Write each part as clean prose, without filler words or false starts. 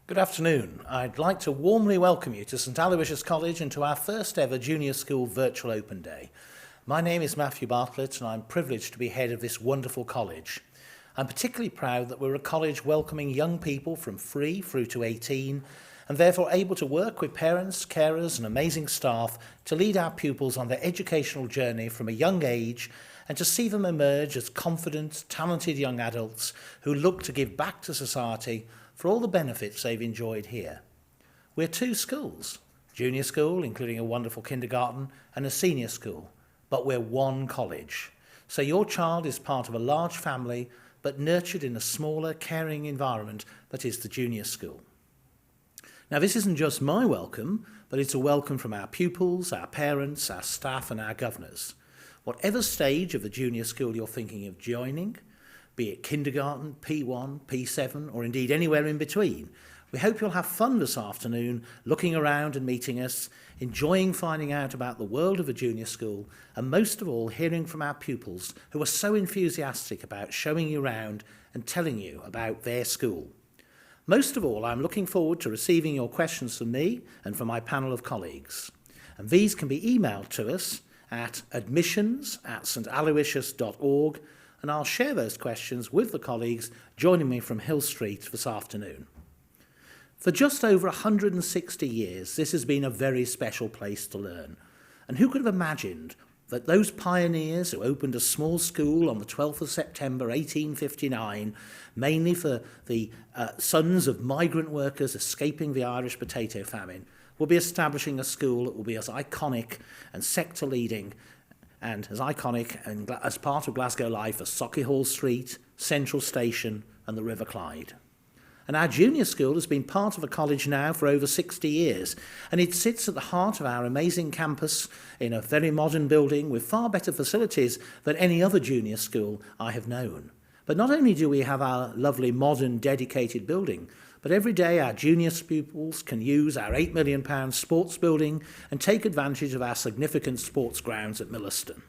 Good afternoon. I'd like to warmly welcome you to St Aloysius College and to our first ever Junior School Virtual Open Day. My name is Matthew Bartlett and I'm privileged to be head of this wonderful college. I'm particularly proud that we're a college welcoming young people from 3 through to 18 and therefore able to work with parents, carers and amazing staff to lead our pupils on their educational journey from a young age and to see them emerge as confident, talented young adults who look to give back to society for all the benefits they've enjoyed here. We're 2 schools, junior school, including a wonderful kindergarten, and a senior school, but we're one college. So your child is part of a large family, but nurtured in a smaller, caring environment that is the junior school. Now, this isn't just my welcome, but it's a welcome from our pupils, our parents, our staff, and our governors. Whatever stage of the junior school you're thinking of joining, be it kindergarten, P1, P7, or indeed anywhere in between, we hope you'll have fun this afternoon looking around and meeting us, enjoying finding out about the world of a junior school, and most of all hearing from our pupils who are so enthusiastic about showing you around and telling you about their school. Most of all, I'm looking forward to receiving your questions from me and from my panel of colleagues. And these can be emailed to us at admissions@staloysius.org, and I'll share those questions with the colleagues joining me from Hill Street this afternoon. For just over 160 years, this has been a very special place to learn. And who could have imagined that those pioneers who opened a small school on the 12th of September 1859, mainly for the sons of migrant workers escaping the Irish potato famine, will be establishing a school that will be as iconic and sector-leading and as iconic and as part of Glasgow life as Sauchiehall Street, Central Station and the River Clyde. And our junior school has been part of a college now for over 60 years, and it sits at the heart of our amazing campus in a very modern building with far better facilities than any other junior school I have known. But not only do we have our lovely modern dedicated building, but every day our junior pupils can use our £8 million sports building and take advantage of our significant sports grounds at Milliston.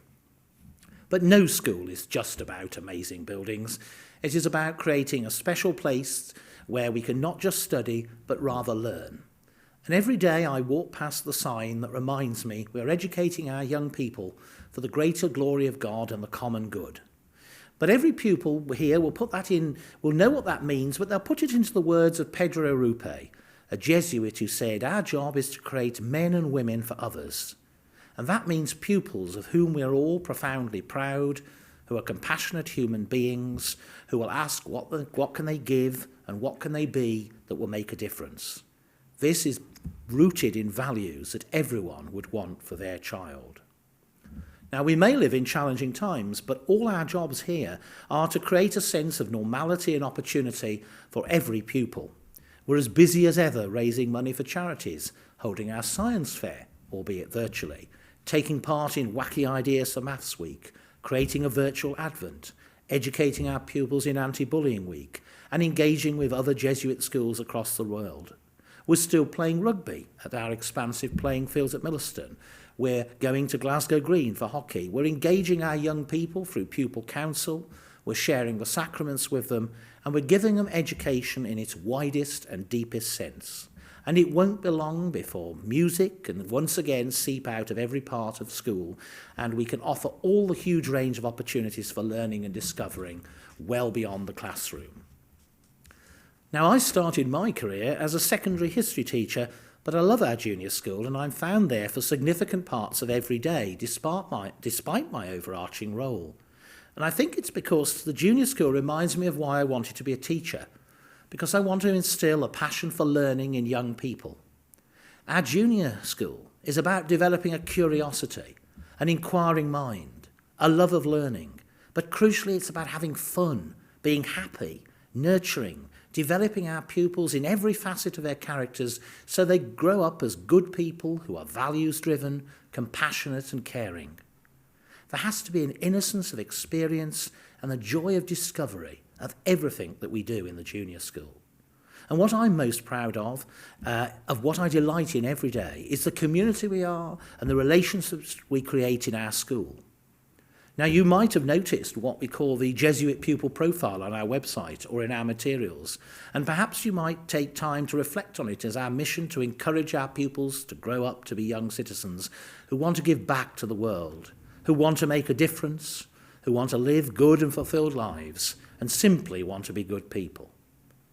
But no school is just about amazing buildings. It is about creating a special place where we can not just study, but rather learn. And every day I walk past the sign that reminds me we're educating our young people for the greater glory of God and the common good. But every pupil here will know what that means, but they'll put it into the words of Pedro Rupe, a Jesuit who said, "Our job is to create men and women for others." And that means pupils of whom we are all profoundly proud, who are compassionate human beings, who will ask what can they give and what can they be that will make a difference. This is rooted in values that everyone would want for their child. Now, we may live in challenging times, but all our jobs here are to create a sense of normality and opportunity for every pupil. We're as busy as ever raising money for charities, holding our science fair, albeit virtually, taking part in Wacky Ideas for Maths Week, creating a virtual Advent, educating our pupils in Anti-Bullying Week, and engaging with other Jesuit schools across the world. We're still playing rugby at our expansive playing fields at Milliston. We're going to Glasgow Green for hockey. We're engaging our young people through pupil council. We're sharing the sacraments with them, and we're giving them education in its widest and deepest sense. And it won't be long before music can once again seep out of every part of school, and we can offer all the huge range of opportunities for learning and discovering well beyond the classroom. Now, I started my career as a secondary history teacher, but I love our junior school and I'm found there for significant parts of every day, despite my overarching role. And I think it's because the junior school reminds me of why I wanted to be a teacher, because I want to instill a passion for learning in young people. Our junior school is about developing a curiosity, an inquiring mind, a love of learning, but crucially it's about having fun, being happy, nurturing, developing our pupils in every facet of their characters so they grow up as good people who are values-driven, compassionate and caring. There has to be an innocence of experience and the joy of discovery of everything that we do in the junior school. And what I'm most proud of what I delight in every day, is the community we are and the relationships we create in our school. Now, you might have noticed what we call the Jesuit pupil profile on our website or in our materials, and perhaps you might take time to reflect on it as our mission to encourage our pupils to grow up to be young citizens who want to give back to the world, who want to make a difference, who want to live good and fulfilled lives, and simply want to be good people.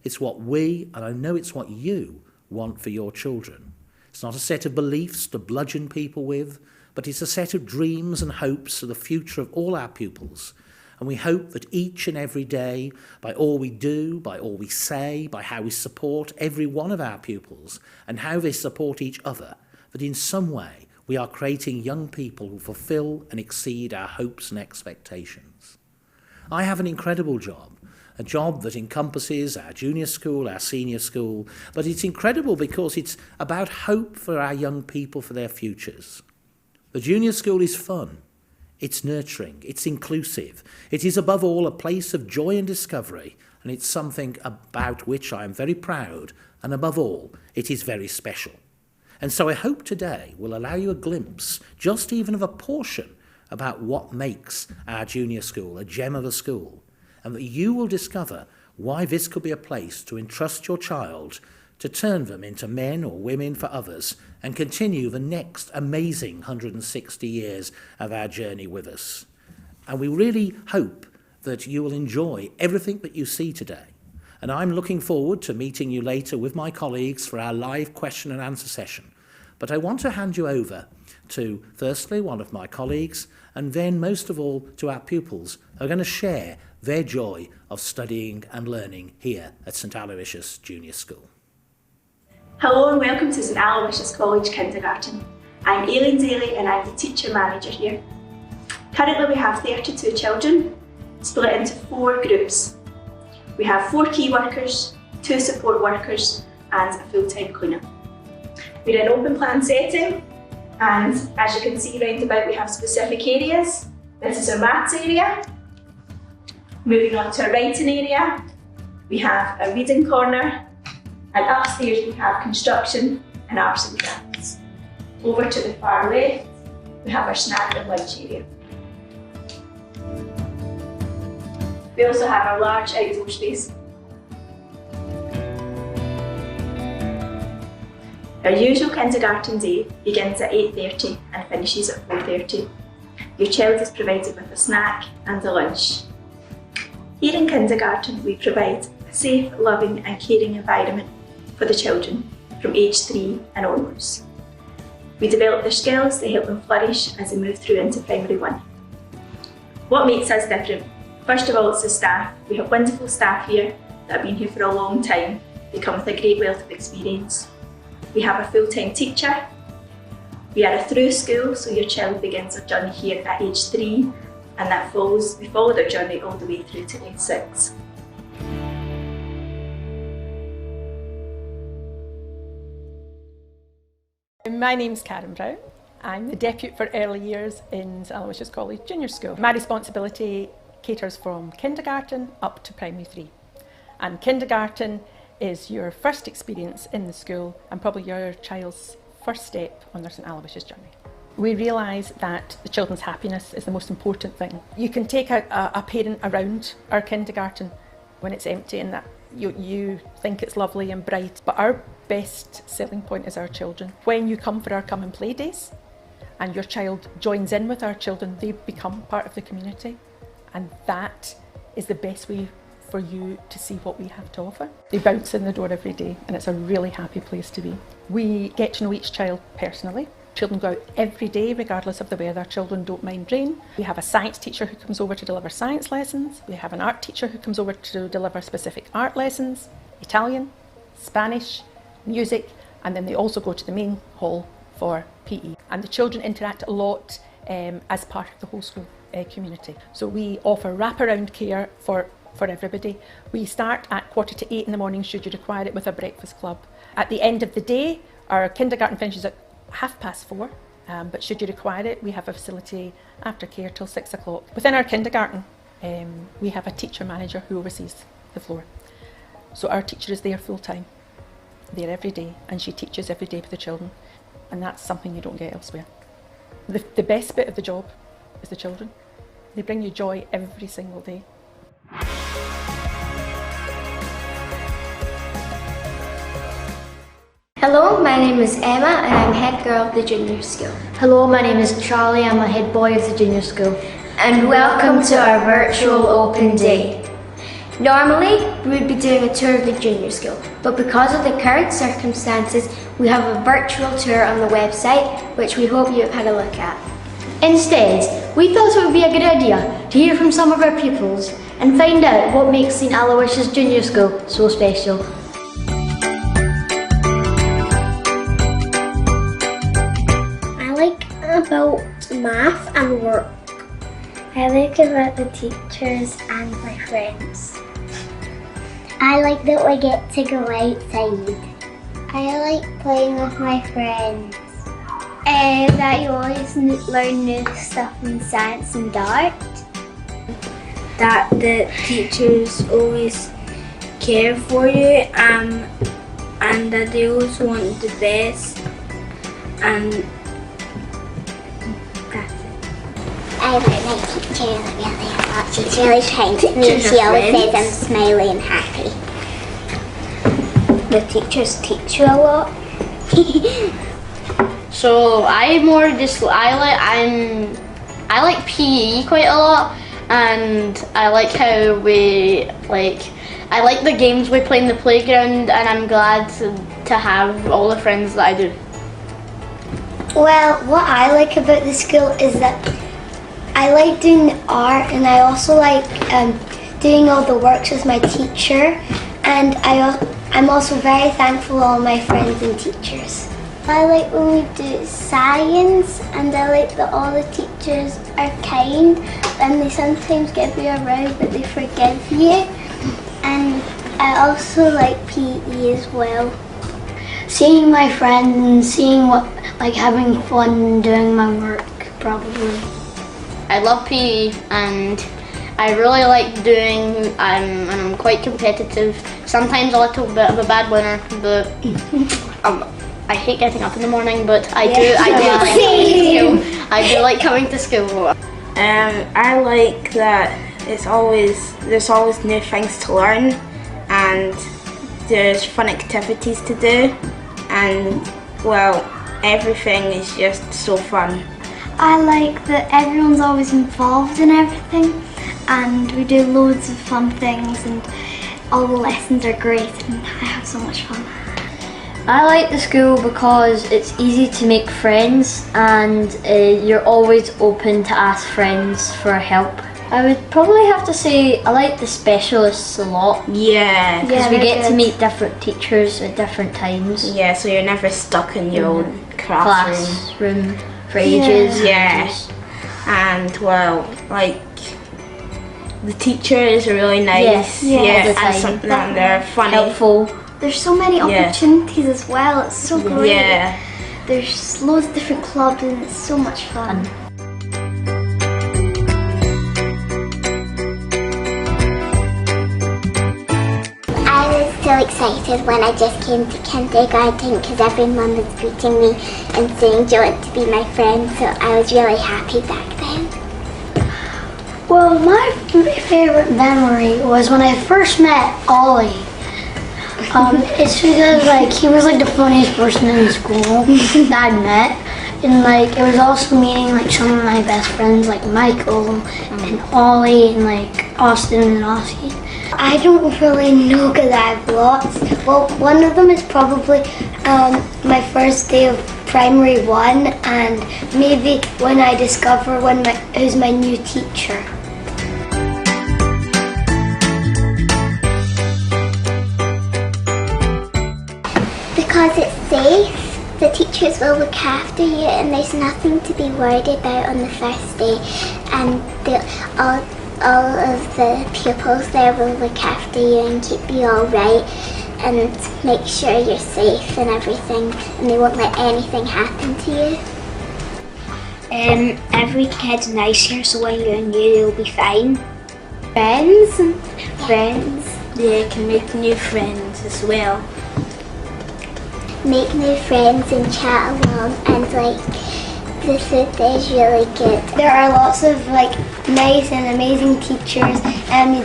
It's what we, and I know it's what you, want for your children. It's not a set of beliefs to bludgeon people with, but it's a set of dreams and hopes for the future of all our pupils. And we hope that each and every day, by all we do, by all we say, by how we support every one of our pupils and how they support each other, that in some way we are creating young people who fulfill and exceed our hopes and expectations. I have an incredible job, a job that encompasses our junior school, our senior school, but it's incredible because it's about hope for our young people for their futures. The junior school is fun, it's nurturing, it's inclusive, it is above all a place of joy and discovery, and it's something about which I am very proud, and above all, it is very special. And so I hope today will allow you a glimpse, just even of a portion, about what makes our junior school a gem of a school, and that you will discover why this could be a place to entrust your child, to turn them into men or women for others, and continue the next amazing 160 years of our journey with us. And we really hope that you will enjoy everything that you see today. And I'm looking forward to meeting you later with my colleagues for our live question and answer session. But I want to hand you over to, firstly, one of my colleagues, and then, most of all, to our pupils who are going to share their joy of studying and learning here at St Aloysius Junior School. Hello and welcome to St Aloysius College Kindergarten. I'm Aileen Daly and I'm the teacher manager here. Currently we have 32 children, split into 4 groups. We have 4 key workers, 2 support workers and a full-time cleaner. We're in an open plan setting, and as you can see round about we have specific areas. This is our maths area. Moving on to our writing area, we have a reading corner, and upstairs we have construction and arts and crafts. Over to the far left, we have our snack and lunch area. We also have our large outdoor space. Our usual kindergarten day begins at 8:30 and finishes at 4:30. Your child is provided with a snack and a lunch. Here in kindergarten, we provide a safe, loving and caring environment for the children from age 3 and onwards. We develop their skills to help them flourish as they move through into primary 1. What makes us different? First of all, it's the staff. We have wonderful staff here that have been here for a long time. They come with a great wealth of experience. We have a full-time teacher. We are a through school, so your child begins their journey here at age 3, and we follow their journey all the way through to age 6. My name's Karen Brown. I'm the Deputy for Early Years in St Aloysius College Junior School. My responsibility caters from kindergarten up to primary 3. And kindergarten is your first experience in the school and probably your child's first step on their St Aloysius journey. We realise that the children's happiness is the most important thing. You can take a parent around our kindergarten when it's empty and that you think it's lovely and bright, but our best selling point is our children. When you come for our come and play days and your child joins in with our children, they become part of the community, and that is the best way for you to see what we have to offer. They bounce in the door every day and it's a really happy place to be. We get to know each child personally. Children go out every day regardless of the weather. Children don't mind rain. We have a science teacher who comes over to deliver science lessons. We have an art teacher who comes over to deliver specific art lessons, Italian, Spanish, music, and then they also go to the main hall for PE. And the children interact a lot as part of the whole school community. So we offer wraparound care for everybody. We start at 7:45 in the morning should you require it with a breakfast club. At the end of the day, our kindergarten finishes at 4:30, but should you require it, we have a facility after care till 6 o'clock. Within our kindergarten, we have a teacher manager who oversees the floor. So our teacher is there full time, there every day, and she teaches every day with the children, and that's something you don't get elsewhere. The best bit of the job is the children. They bring you joy every single day. Hello, my name is Emma and I'm head girl of the junior school. Hello, my name is Charlie. I'm a head boy of the junior school. And welcome to our virtual open day. Normally, we would be doing a tour of the junior school, but because of the current circumstances, we have a virtual tour on the website, which we hope you have had a look at. Instead, we thought it would be a good idea to hear from some of our pupils and find out what makes St Aloysius Junior School so special. I like about math and work. I like about the teachers and my friends. I like that we get to go outside. I like playing with my friends. That you always learn new stuff in science and art. That the teachers always care for you and that they always want the best. And that's it. I like my teacher really a lot. She's really kind to me. She always says I'm smiley and happy. The teachers teach you a lot. So I like PE quite a lot, and I like how I like the games we play in the playground, and I'm glad to have all the friends that I do. Well, what I like about the school is that I like doing art, and I also like doing all the works with my teacher, and I'm also very thankful to all my friends and teachers. I like when we do science, and I like that all the teachers are kind and they sometimes give you a row but they forgive you. And I also like PE as well. Seeing my friends and seeing having fun doing my work, probably. I love PE and I really like doing, and I'm quite competitive. Sometimes a little bit of a bad winner, but I hate getting up in the morning, but I do like coming to school. I like that there's always new things to learn, and there's fun activities to do, and well, everything is just so fun. I like that everyone's always involved in everything, and we do loads of fun things, and all the lessons are great, and I have so much fun. I like the school because it's easy to make friends, and you're always open to ask friends for help. I would probably have to say I like the specialists a lot. Yeah. Because we get to meet different teachers at different times. Yeah, so you're never stuck in your own classroom For ages. Yeah. And well, like the teachers are really nice. And they're funny. Helpful. There's so many opportunities as well, it's so great. Yeah. There's loads of different clubs and it's so much fun. I was so excited when I just came to kindergarten because everyone was greeting me and saying, "Do you want to be my friend?" So I was really happy back then. Well, my favourite memory was when I first met Ollie. It's because he was the funniest person in school that I'd met, and it was also meeting some of my best friends like Michael and Ollie and Austin and Ossie. I don't really know because I have lots. Well, one of them is probably my first day of primary 1, and maybe when I discover who's my new teacher. Because it's safe, the teachers will look after you and there's nothing to be worried about on the first day, and all of the pupils there will look after you and keep you all right and make sure you're safe and everything, and they won't let anything happen to you. Every kid's nice here, so when you're new you'll be fine. Friends. Yeah, you can make new friends as well. Make new friends and chat along and The food there is really good. There are lots of nice and amazing teachers, and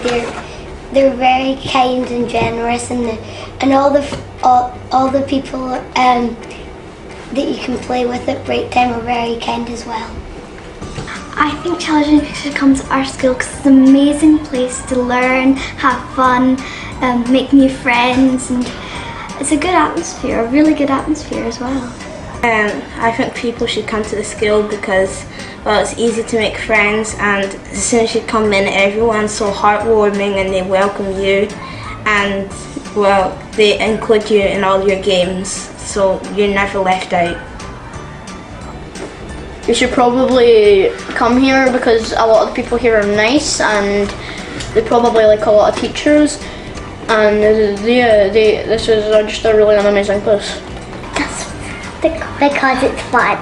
they're very kind and generous, and all the people that you can play with at break time are very kind as well. I think children should come to our school because it's an amazing place to learn, have fun, make new friends, and it's a good atmosphere, a really good atmosphere as well. I think people should come to the school because, well, it's easy to make friends, and as soon as you come in, everyone's so heartwarming and they welcome you, and, well, they include you in all your games, so you're never left out. You should probably come here because a lot of the people here are nice, and they probably like a lot of teachers, and this is just a really amazing place. Because it's fun.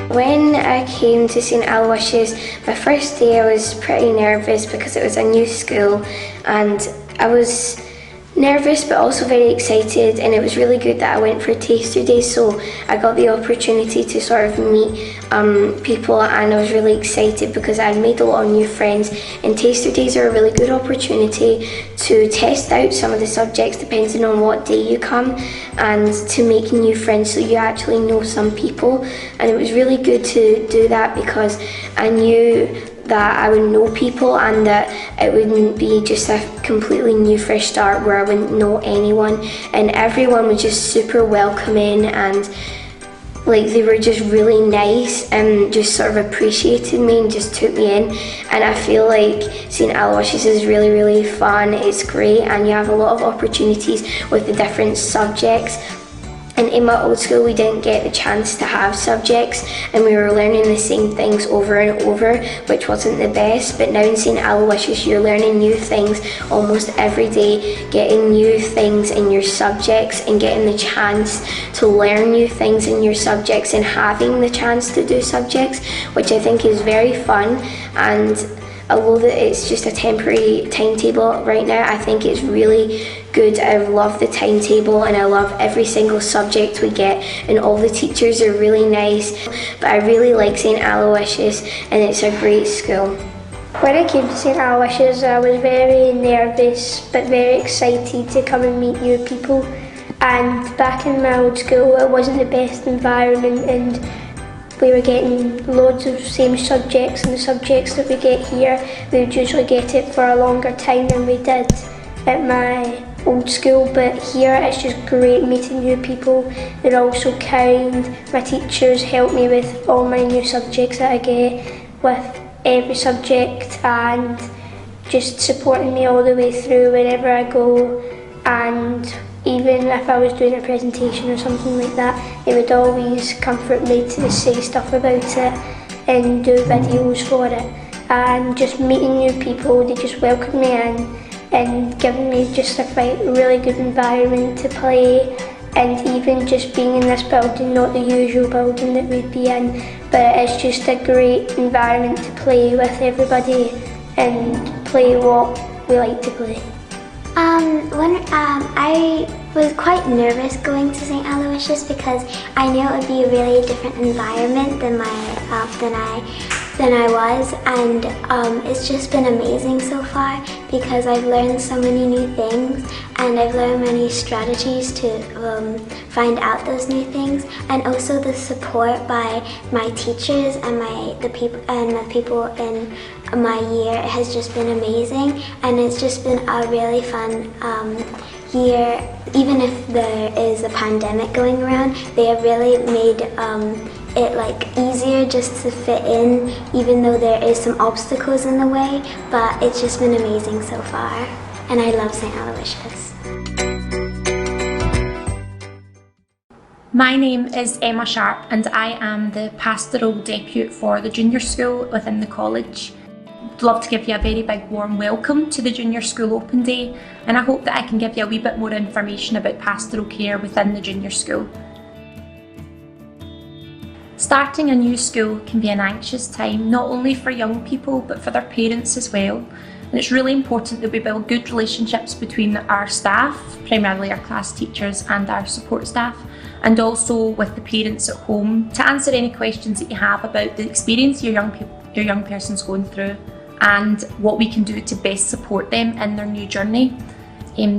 When I came to St Aloysius, my first day I was pretty nervous because it was a new school, and I was nervous but also very excited, and it was really good that I went for taster days, so I got the opportunity to sort of meet people, and I was really excited because I made a lot of new friends, and taster days are a really good opportunity to test out some of the subjects depending on what day you come, and to make new friends so you actually know some people, and it was really good to do that because I knew that I would know people and that it wouldn't be just a completely new fresh start where I wouldn't know anyone, and everyone was just super welcoming, and they were just really nice and just sort of appreciated me and just took me in. And I feel like St Aloysius is really, really fun, it's great, and you have a lot of opportunities with the different subjects. And in my old school we didn't get the chance to have subjects, and we were learning the same things over and over, which wasn't the best. But now in St Aloysius you're learning new things almost every day, getting new things in your subjects and getting the chance to learn new things in your subjects and having the chance to do subjects, which I think is very fun. And although that it's just a temporary timetable right now, I think it's really good. I love the timetable and I love every single subject we get, and all the teachers are really nice. But I really like St Aloysius, and it's a great school. When I came to St Aloysius I was very nervous but very excited to come and meet new people, and back in my old school it wasn't the best environment, and we were getting loads of same subjects, and the subjects that we get here, we would usually get it for a longer time than we did at my old school. But here it's just great meeting new people. They're all so kind. My teachers help me with all my new subjects that I get, with every subject, and just supporting me all the way through wherever I go. And even if I was doing a presentation or something like that, they would always comfort me to say stuff about it and do videos for it. And just meeting new people, they just welcomed me in and given me just a really good environment to play, and even just being in this building, not the usual building that we'd be in, but it's just a great environment to play with everybody and play what we like to play. I was quite nervous going to St Aloysius because I knew it would be a really different environment than I was, and it's just been amazing so far because I've learned so many new things, and I've learned many strategies to find out those new things, and also the support by my teachers and the people in my year has just been amazing, and it's just been a really fun year. Even if there is a pandemic going around, they have really made it easier just to fit in, even though there is some obstacles in the way, but it's just been amazing so far, and I love St Aloysius. My name is Emma Sharp, and I am the Pastoral Depute for the junior school within the college. I'd love to give you a very big warm welcome to the Junior School Open Day, and I hope that I can give you a wee bit more information about pastoral care within the junior school. Starting a new school can be an anxious time, not only for young people but for their parents as well. And it's really important that we build good relationships between our staff, primarily our class teachers and our support staff, and also with the parents at home to answer any questions that you have about the experience your young person's going through and what we can do to best support them in their new journey.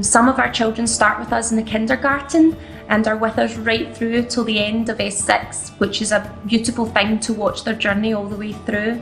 Some of our children start with us in the kindergarten and are with us right through till the end of S6, which is a beautiful thing to watch their journey all the way through.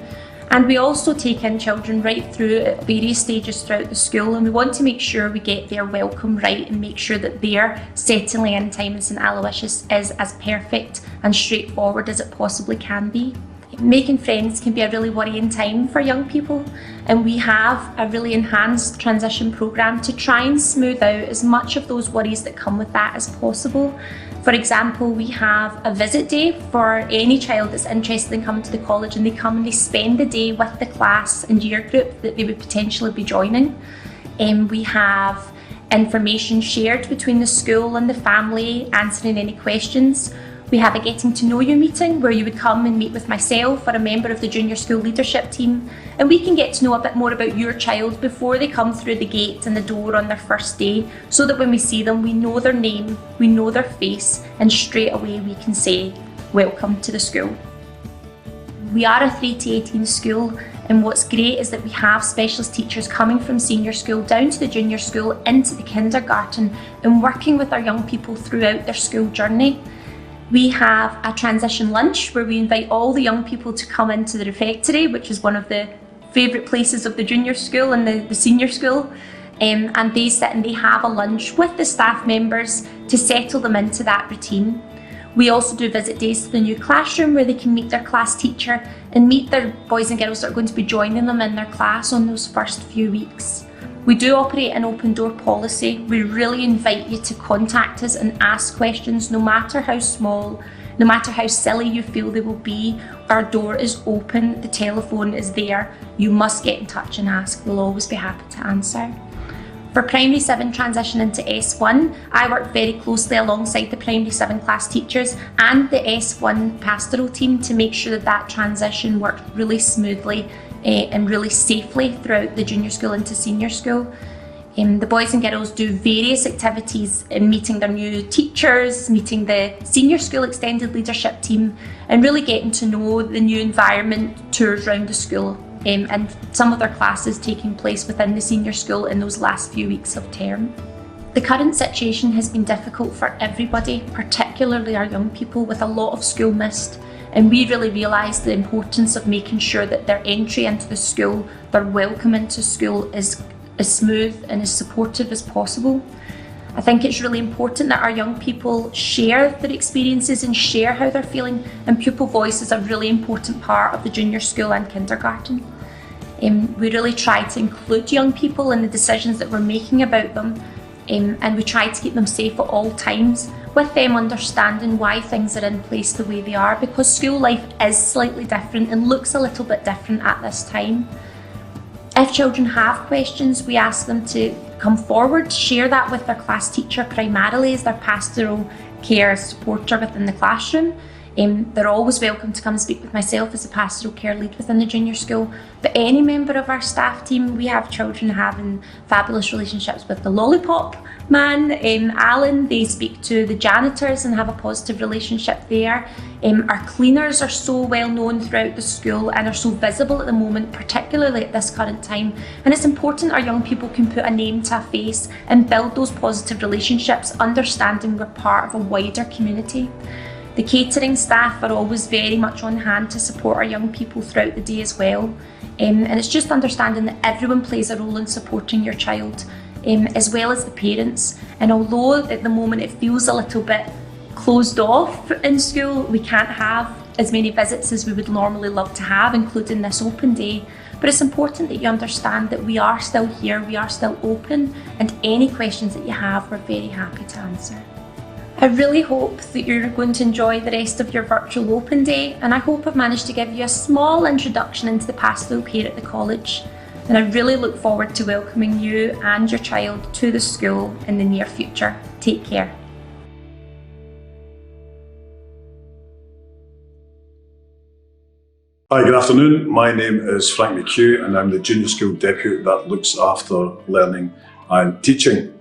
And we also take in children right through at various stages throughout the school, and we want to make sure we get their welcome right and make sure that their settling in time in St Aloysius is as perfect and straightforward as it possibly can be. Making friends can be a really worrying time for young people, and we have a really enhanced transition programme to try and smooth out as much of those worries that come with that as possible. For example, we have a visit day for any child that's interested in coming to the college, and they come and they spend the day with the class and year group that they would potentially be joining. We have information shared between the school and the family, answering any questions. We have a getting to know you meeting where you would come and meet with myself or a member of the junior school leadership team, and we can get to know a bit more about your child before they come through the gate and the door on their first day, so that when we see them we know their name, we know their face, and straight away we can say welcome to the school. We are a 3 to 18 school, and what's great is that we have specialist teachers coming from senior school down to the junior school into the kindergarten and working with our young people throughout their school journey. We have a transition lunch where we invite all the young people to come into the refectory, which is one of the favourite places of the junior school and the senior school, and they sit and they have a lunch with the staff members to settle them into that routine. We also do visit days to the new classroom where they can meet their class teacher and meet their boys and girls that are going to be joining them in their class on those first few weeks. We do operate an open door policy. We really invite you to contact us and ask questions, no matter how small, no matter how silly you feel they will be. Our door is open, the telephone is there. You must get in touch and ask. We'll always be happy to answer. For Primary 7 transition into S1, I work very closely alongside the Primary 7 class teachers and the S1 pastoral team to make sure that that transition works really smoothly and really safely throughout the junior school into senior school. The boys and girls do various activities in meeting their new teachers, meeting the senior school extended leadership team, and really getting to know the new environment, tours around the school, and some of their classes taking place within the senior school in those last few weeks of term. The current situation has been difficult for everybody, particularly our young people, with a lot of school missed. And we really realise the importance of making sure that their entry into the school, their welcome into school is as smooth and as supportive as possible. I think it's really important that our young people share their experiences and share how they're feeling, and pupil voice is a really important part of the junior school and kindergarten. We really try to include young people in the decisions that we're making about them, and we try to keep them safe at all times, with them understanding why things are in place the way they are, because school life is slightly different and looks a little bit different at this time. If children have questions, we ask them to come forward, share that with their class teacher, primarily as their pastoral care supporter within the classroom. They're always welcome to come and speak with myself as a pastoral care lead within the junior school, but any member of our staff team. We have children having fabulous relationships with the lollipop man, Alan. They speak to the janitors and have a positive relationship there. Our cleaners are so well known throughout the school and are so visible at the moment, particularly at this current time, and it's important our young people can put a name to a face and build those positive relationships, understanding we're part of a wider community. The catering staff are always very much on hand to support our young people throughout the day as well. And it's just understanding that everyone plays a role in supporting your child, as well as the parents. And although at the moment it feels a little bit closed off in school, we can't have as many visits as we would normally love to have, including this open day. But it's important that you understand that we are still here, we are still open, and any questions that you have, we're very happy to answer. I really hope that you're going to enjoy the rest of your virtual open day, and I hope I've managed to give you a small introduction into the pastoral care at the college, and I really look forward to welcoming you and your child to the school in the near future. Take care. Hi, good afternoon. My name is Frank McHugh and I'm the Junior School Deputy that looks after learning and teaching.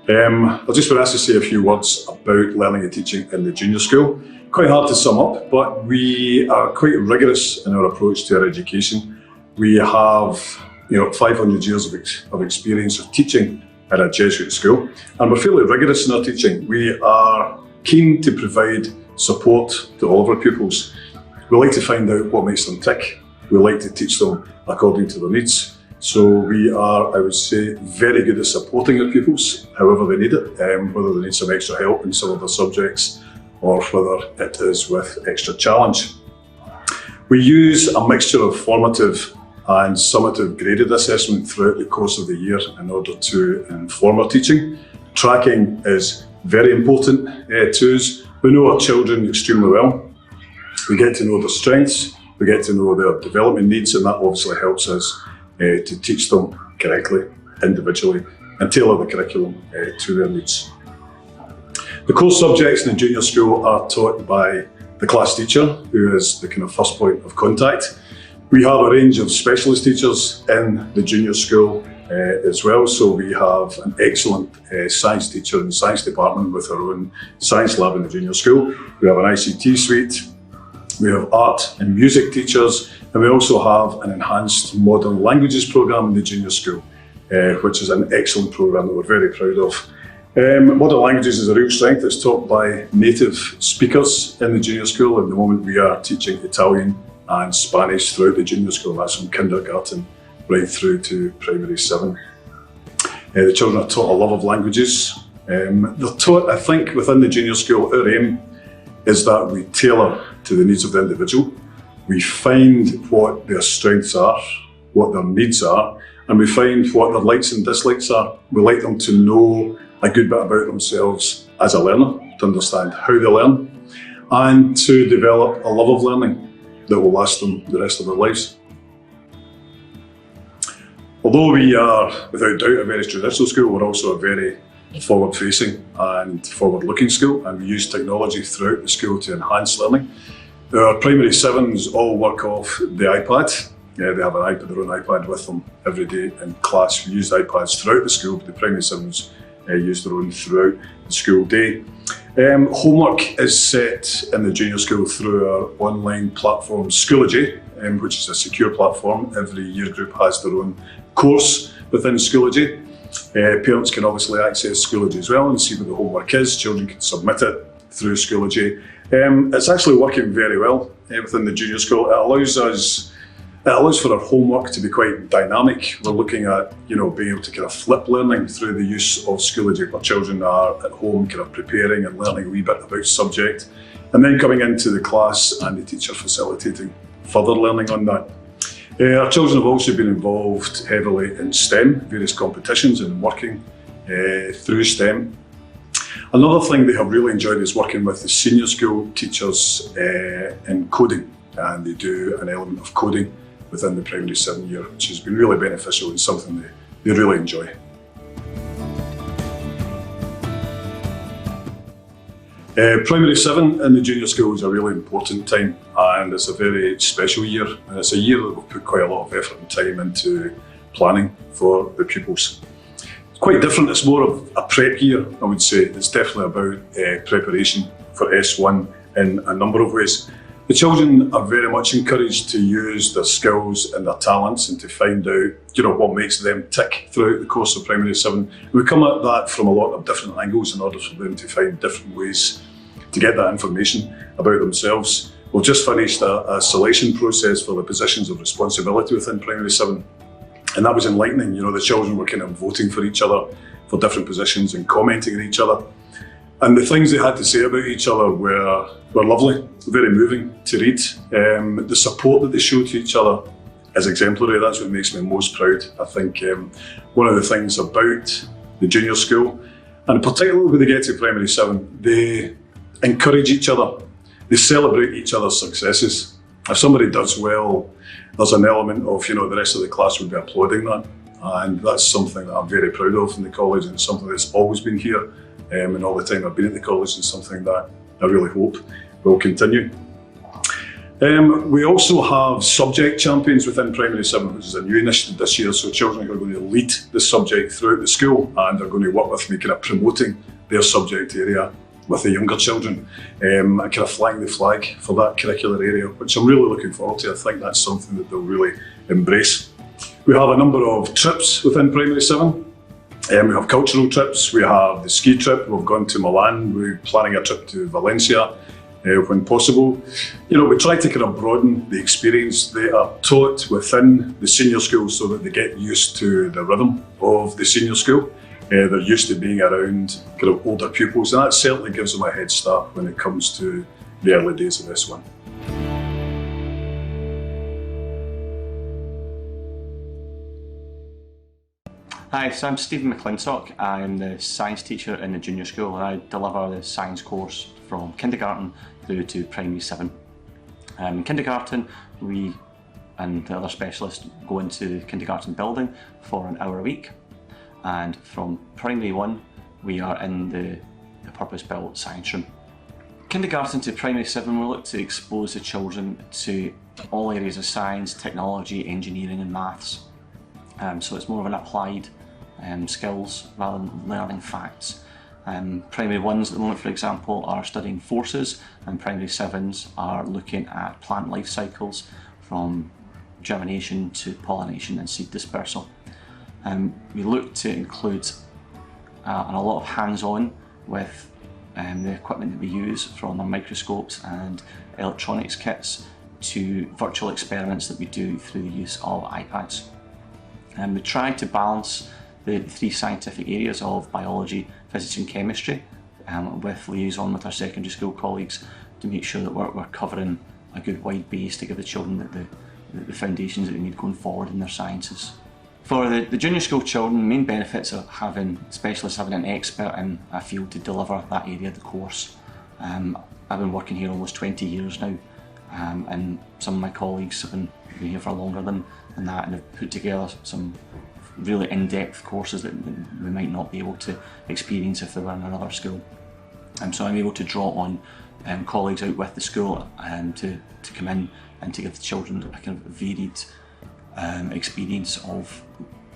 I'll just be asked to say a few words about learning and teaching in the junior school. Quite hard to sum up, but we are quite rigorous in our approach to our education. We have 500 years of experience of teaching at a Jesuit school, and we're fairly rigorous in our teaching. We are keen to provide support to all of our pupils. We like to find out what makes them tick. We like to teach them according to their needs. So we are, I would say, very good at supporting our pupils, however they need it, whether they need some extra help in some of their subjects or whether it is with extra challenge. We use a mixture of formative and summative graded assessment throughout the course of the year in order to inform our teaching. Tracking is very important to us. We know our children extremely well. We get to know their strengths, we get to know their development needs, and that obviously helps us to teach them correctly, individually, and tailor the curriculum to their needs. The core subjects in the junior school are taught by the class teacher, who is the kind of first point of contact. We have a range of specialist teachers in the junior school as well, so we have an excellent science teacher in the science department with our own science lab in the junior school. We have an ICT suite. We have art and music teachers, and we also have an enhanced modern languages programme in the junior school, which is an excellent programme that we're very proud of. Modern languages is a real strength. It's taught by native speakers in the junior school. At the moment we are teaching Italian and Spanish throughout the junior school. That's from kindergarten right through to primary 7. The children are taught a love of languages. They're taught, I think, within the junior school, our aim is that we tailor to the needs of the individual. We find what their strengths are, what their needs are, and we find what their likes and dislikes are. We like them to know a good bit about themselves as a learner, to understand how they learn, and to develop a love of learning that will last them the rest of their lives. Although we are, without doubt, a very traditional school, we're also a very forward-facing and forward-looking school, and we use technology throughout the school to enhance learning. Our primary 7s all work off the iPad. They have their own iPad with them every day in class. We use iPads throughout the school, but the primary 7s use their own throughout the school day. Homework is set in the junior school through our online platform Schoology, which is a secure platform. Every year group has their own course within Schoology. Parents can obviously access Schoology as well and see what the homework is. Children can submit it through Schoology. It's actually working very well within the junior school. It allows for our homework to be quite dynamic. We're looking at being able to kind of flip learning through the use of Schoology, where children are at home kind of preparing and learning a wee bit about subject, and then coming into the class and the teacher facilitating further learning on that. Our children have also been involved heavily in STEM, various competitions and working through STEM. Another thing they have really enjoyed is working with the senior school teachers in coding, and they do an element of coding within the primary 7 year, which has been really beneficial and something they really enjoy. Primary 7 in the junior school is a really important time, and it's a very special year, and it's a year that we've put quite a lot of effort and time into planning for the pupils. It's quite different. It's more of a prep year, I would say. It's definitely about preparation for S1 in a number of ways. The children are very much encouraged to use their skills and their talents and to find out, what makes them tick throughout the course of primary 7. We come at that from a lot of different angles in order for them to find different ways to get that information about themselves. We've just finished a selection process for the positions of responsibility within primary 7. And that was enlightening. The children were kind of voting for each other for different positions and commenting on each other. And the things they had to say about each other were lovely, very moving to read. The support that they showed to each other is exemplary. That's what makes me most proud. I think one of the things about the junior school, and particularly when they get to primary 7, they encourage each other. They celebrate each other's successes. If somebody does well, there's an element of, the rest of the class would be applauding that. And that's something that I'm very proud of in the college, and something that's always been here. And all the time I've been at the college, and something that I really hope will continue. We also have subject champions within Primary 7, which is a new initiative this year, so children are going to lead the subject throughout the school and are going to work with me kind of promoting their subject area with the younger children and kind of flying the flag for that curricular area, which I'm really looking forward to. I think that's something that they'll really embrace. We have a number of trips within Primary 7. We have cultural trips, we have the ski trip, we've gone to Milan, we're planning a trip to Valencia when possible. You know, we try to kind of broaden the experience. They are taught within the senior school so that they get used to the rhythm of the senior school. They're used to being around kind of older pupils, and that certainly gives them a head start when it comes to the early days of this one. Hi, so I'm Stephen Mcclintock. I'm the science teacher in the junior school. I deliver the science course from kindergarten through to primary 7. In kindergarten, we and the other specialists go into the kindergarten building for an hour a week. And from primary 1, we are in the purpose-built science room. Kindergarten to primary 7, we look to expose the children to all areas of science, technology, engineering and maths. So it's more of an applied skills rather than learning facts. Primary 1s at the moment, for example, are studying forces, and primary 7s are looking at plant life cycles from germination to pollination and seed dispersal. We look to include a lot of hands-on with the equipment that we use, from our microscopes and electronics kits to virtual experiments that we do through the use of iPads. We try to balance the 3 scientific areas of biology, physics and chemistry with liaison with our secondary school colleagues to make sure that we're covering a good wide base to give the children the foundations that they need going forward in their sciences. For the junior school children, the main benefits of having specialists, having an expert in a field to deliver that area of the course. I've been working here almost 20 years now, and some of my colleagues have been here for longer than that, and have put together some really in-depth courses that we might not be able to experience if they were in another school. So I'm able to draw on colleagues out with the school to come in and to give the children a kind of varied experience of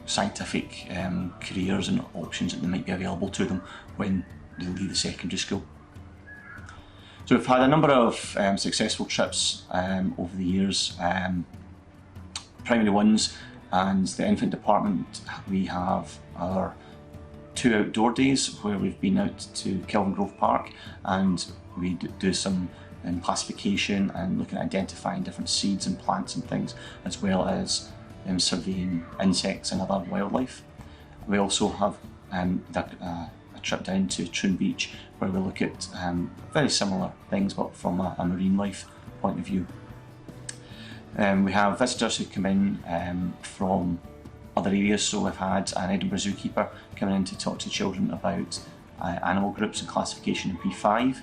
scientific careers and options that might be available to them when they leave the secondary school. So we've had a number of successful trips over the years. Primary 1s and the infant department, we have our 2 outdoor days where we've been out to Kelvin Grove Park, and we do some classification and looking at identifying different seeds and plants and things, as well as surveying insects and other wildlife. We also have a trip down to Troon Beach where we look at very similar things but from a marine life point of view. We have visitors who come in from other areas, so we've had an Edinburgh zookeeper coming in to talk to children about animal groups and classification in P5.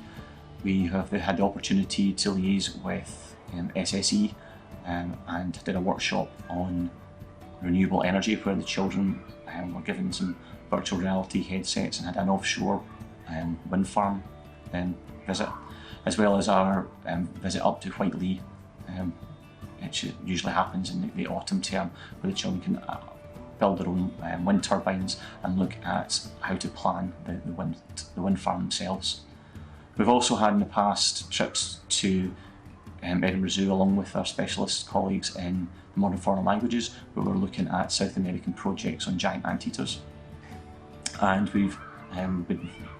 We have had the opportunity to liaise with SSE and did a workshop on renewable energy where the children were given some virtual reality headsets and had an offshore wind farm visit, as well as our visit up to Whiteley. It usually happens in the autumn term, where the children can build their own wind turbines and look at how to plan the wind farm themselves. We've also had in the past trips to Edinburgh Zoo along with our specialist colleagues in modern foreign languages, where we're looking at South American projects on giant anteaters. And we've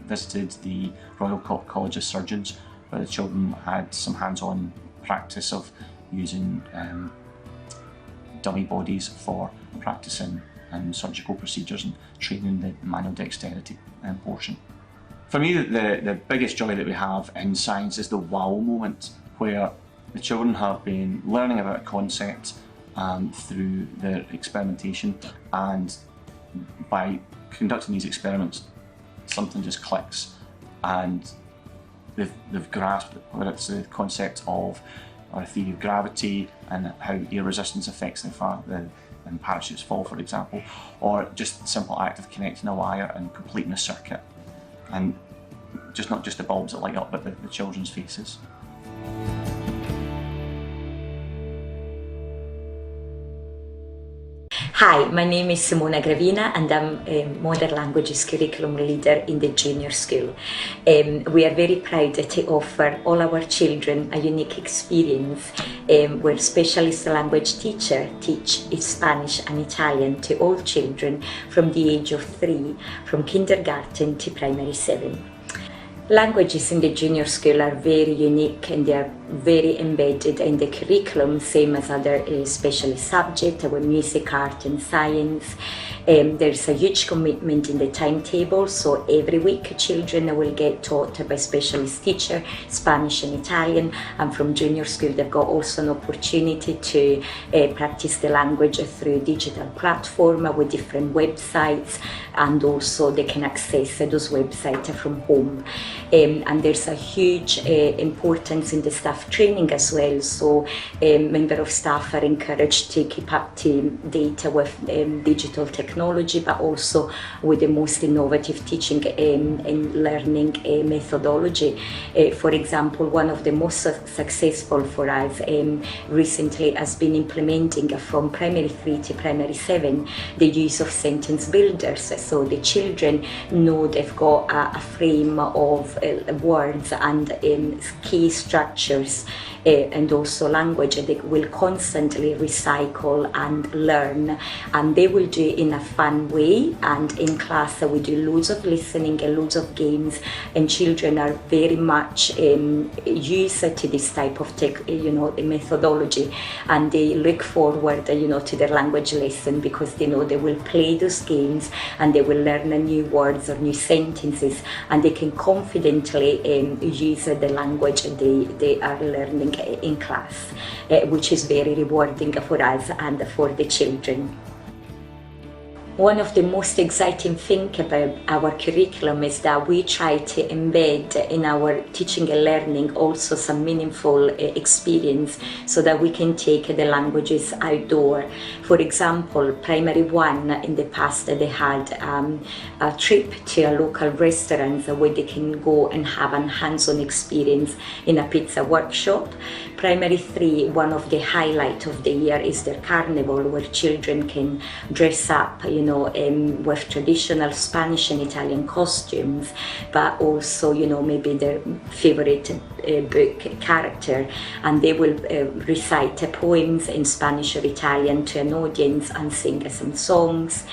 visited the Royal College of Surgeons, where the children had some hands-on practice of using dummy bodies for practicing surgical procedures and training the manual dexterity portion. For me, the biggest joy that we have in science is the wow moment, where the children have been learning about a concept through their experimentation, and by conducting these experiments, something just clicks and they've grasped whether it's the concept of or a theory of gravity and how air resistance affects the parachutes fall, for example, or just the simple act of connecting a wire and completing a circuit. And not just the bulbs that light up, but the children's faces. Hi, my name is Simona Gravina and I'm a Modern Languages Curriculum Leader in the Junior School. We are very proud to offer all our children a unique experience where specialist language teachers teach Spanish and Italian to all children from the age of 3, from kindergarten to primary 7. Languages in the junior school are very unique and they are very embedded in the curriculum, same as other specialist subjects, our music, art and science. There's a huge commitment in the timetable, so every week children will get taught by specialist teacher, Spanish and Italian, and from junior school they've got also an opportunity to practice the language through digital platform with different websites, and also they can access those websites from home. And there's a huge importance in the staff training as well, so members of staff are encouraged to keep up to date with digital technology, but also with the most innovative teaching and learning methodology. For example, one of the most successful for us recently has been implementing from primary 3 to primary 7 the use of sentence builders, so the children know they've got a frame of words and key structures and also language they will constantly recycle and learn, and they will do it in a fun way. And in class we do loads of listening and loads of games, and children are very much used to this type of methodology, and they look forward to their language lesson because they know they will play those games and they will learn new words or new sentences, and they can confidently use the language they are learning in class, which is very rewarding for us and for the children. One of the most exciting things about our curriculum is that we try to embed in our teaching and learning also some meaningful experience so that we can take the languages outdoor. For example, primary 1 in the past they had a trip to a local restaurant where they can go and have a hands-on experience in a pizza workshop. Primary 3, one of the highlights of the year is their carnival, where children can dress up with traditional Spanish and Italian costumes, but also maybe their favorite book character, and they will recite poems in Spanish or Italian to an audience and sing some songs.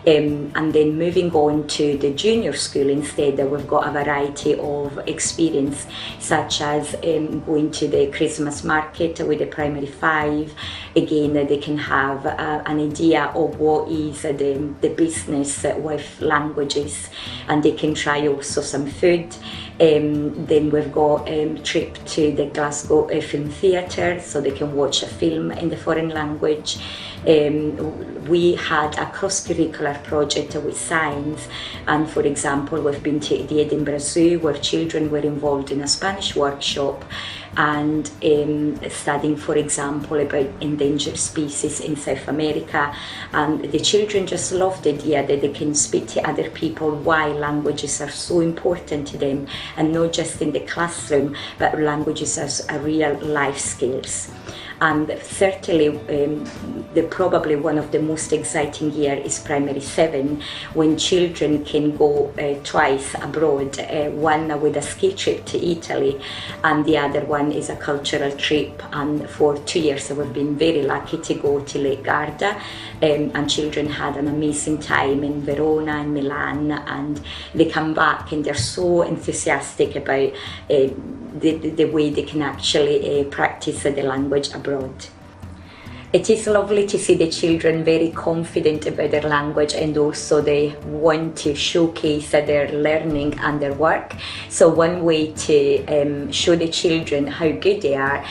And then moving on to the junior school instead, we've got a variety of experience, such as going to the Christmas market with the primary 5. Again, they can have an idea of what is the business with languages, and they can try also some food. Then we've got a trip to the Glasgow Film Theatre, so they can watch a film in the foreign language. We had a cross-curricular project with science, and for example we've been to the Edinburgh Zoo, where children were involved in a Spanish workshop and studying, for example, about endangered species in South America, and the children just loved the idea that they can speak to other people why languages are so important to them, and not just in the classroom, but languages as a real life skills. And certainly probably one of the most exciting year is primary 7, when children can go twice abroad, one with a ski trip to Italy and the other one is a cultural trip. And for 2 years we've been very lucky to go to Lake Garda, and children had an amazing time in Verona and Milan, and they come back and they're so enthusiastic about the way they can actually practice the language abroad. It is lovely to see the children very confident about their language, and also they want to showcase their learning and their work. So one way to show the children how good they are,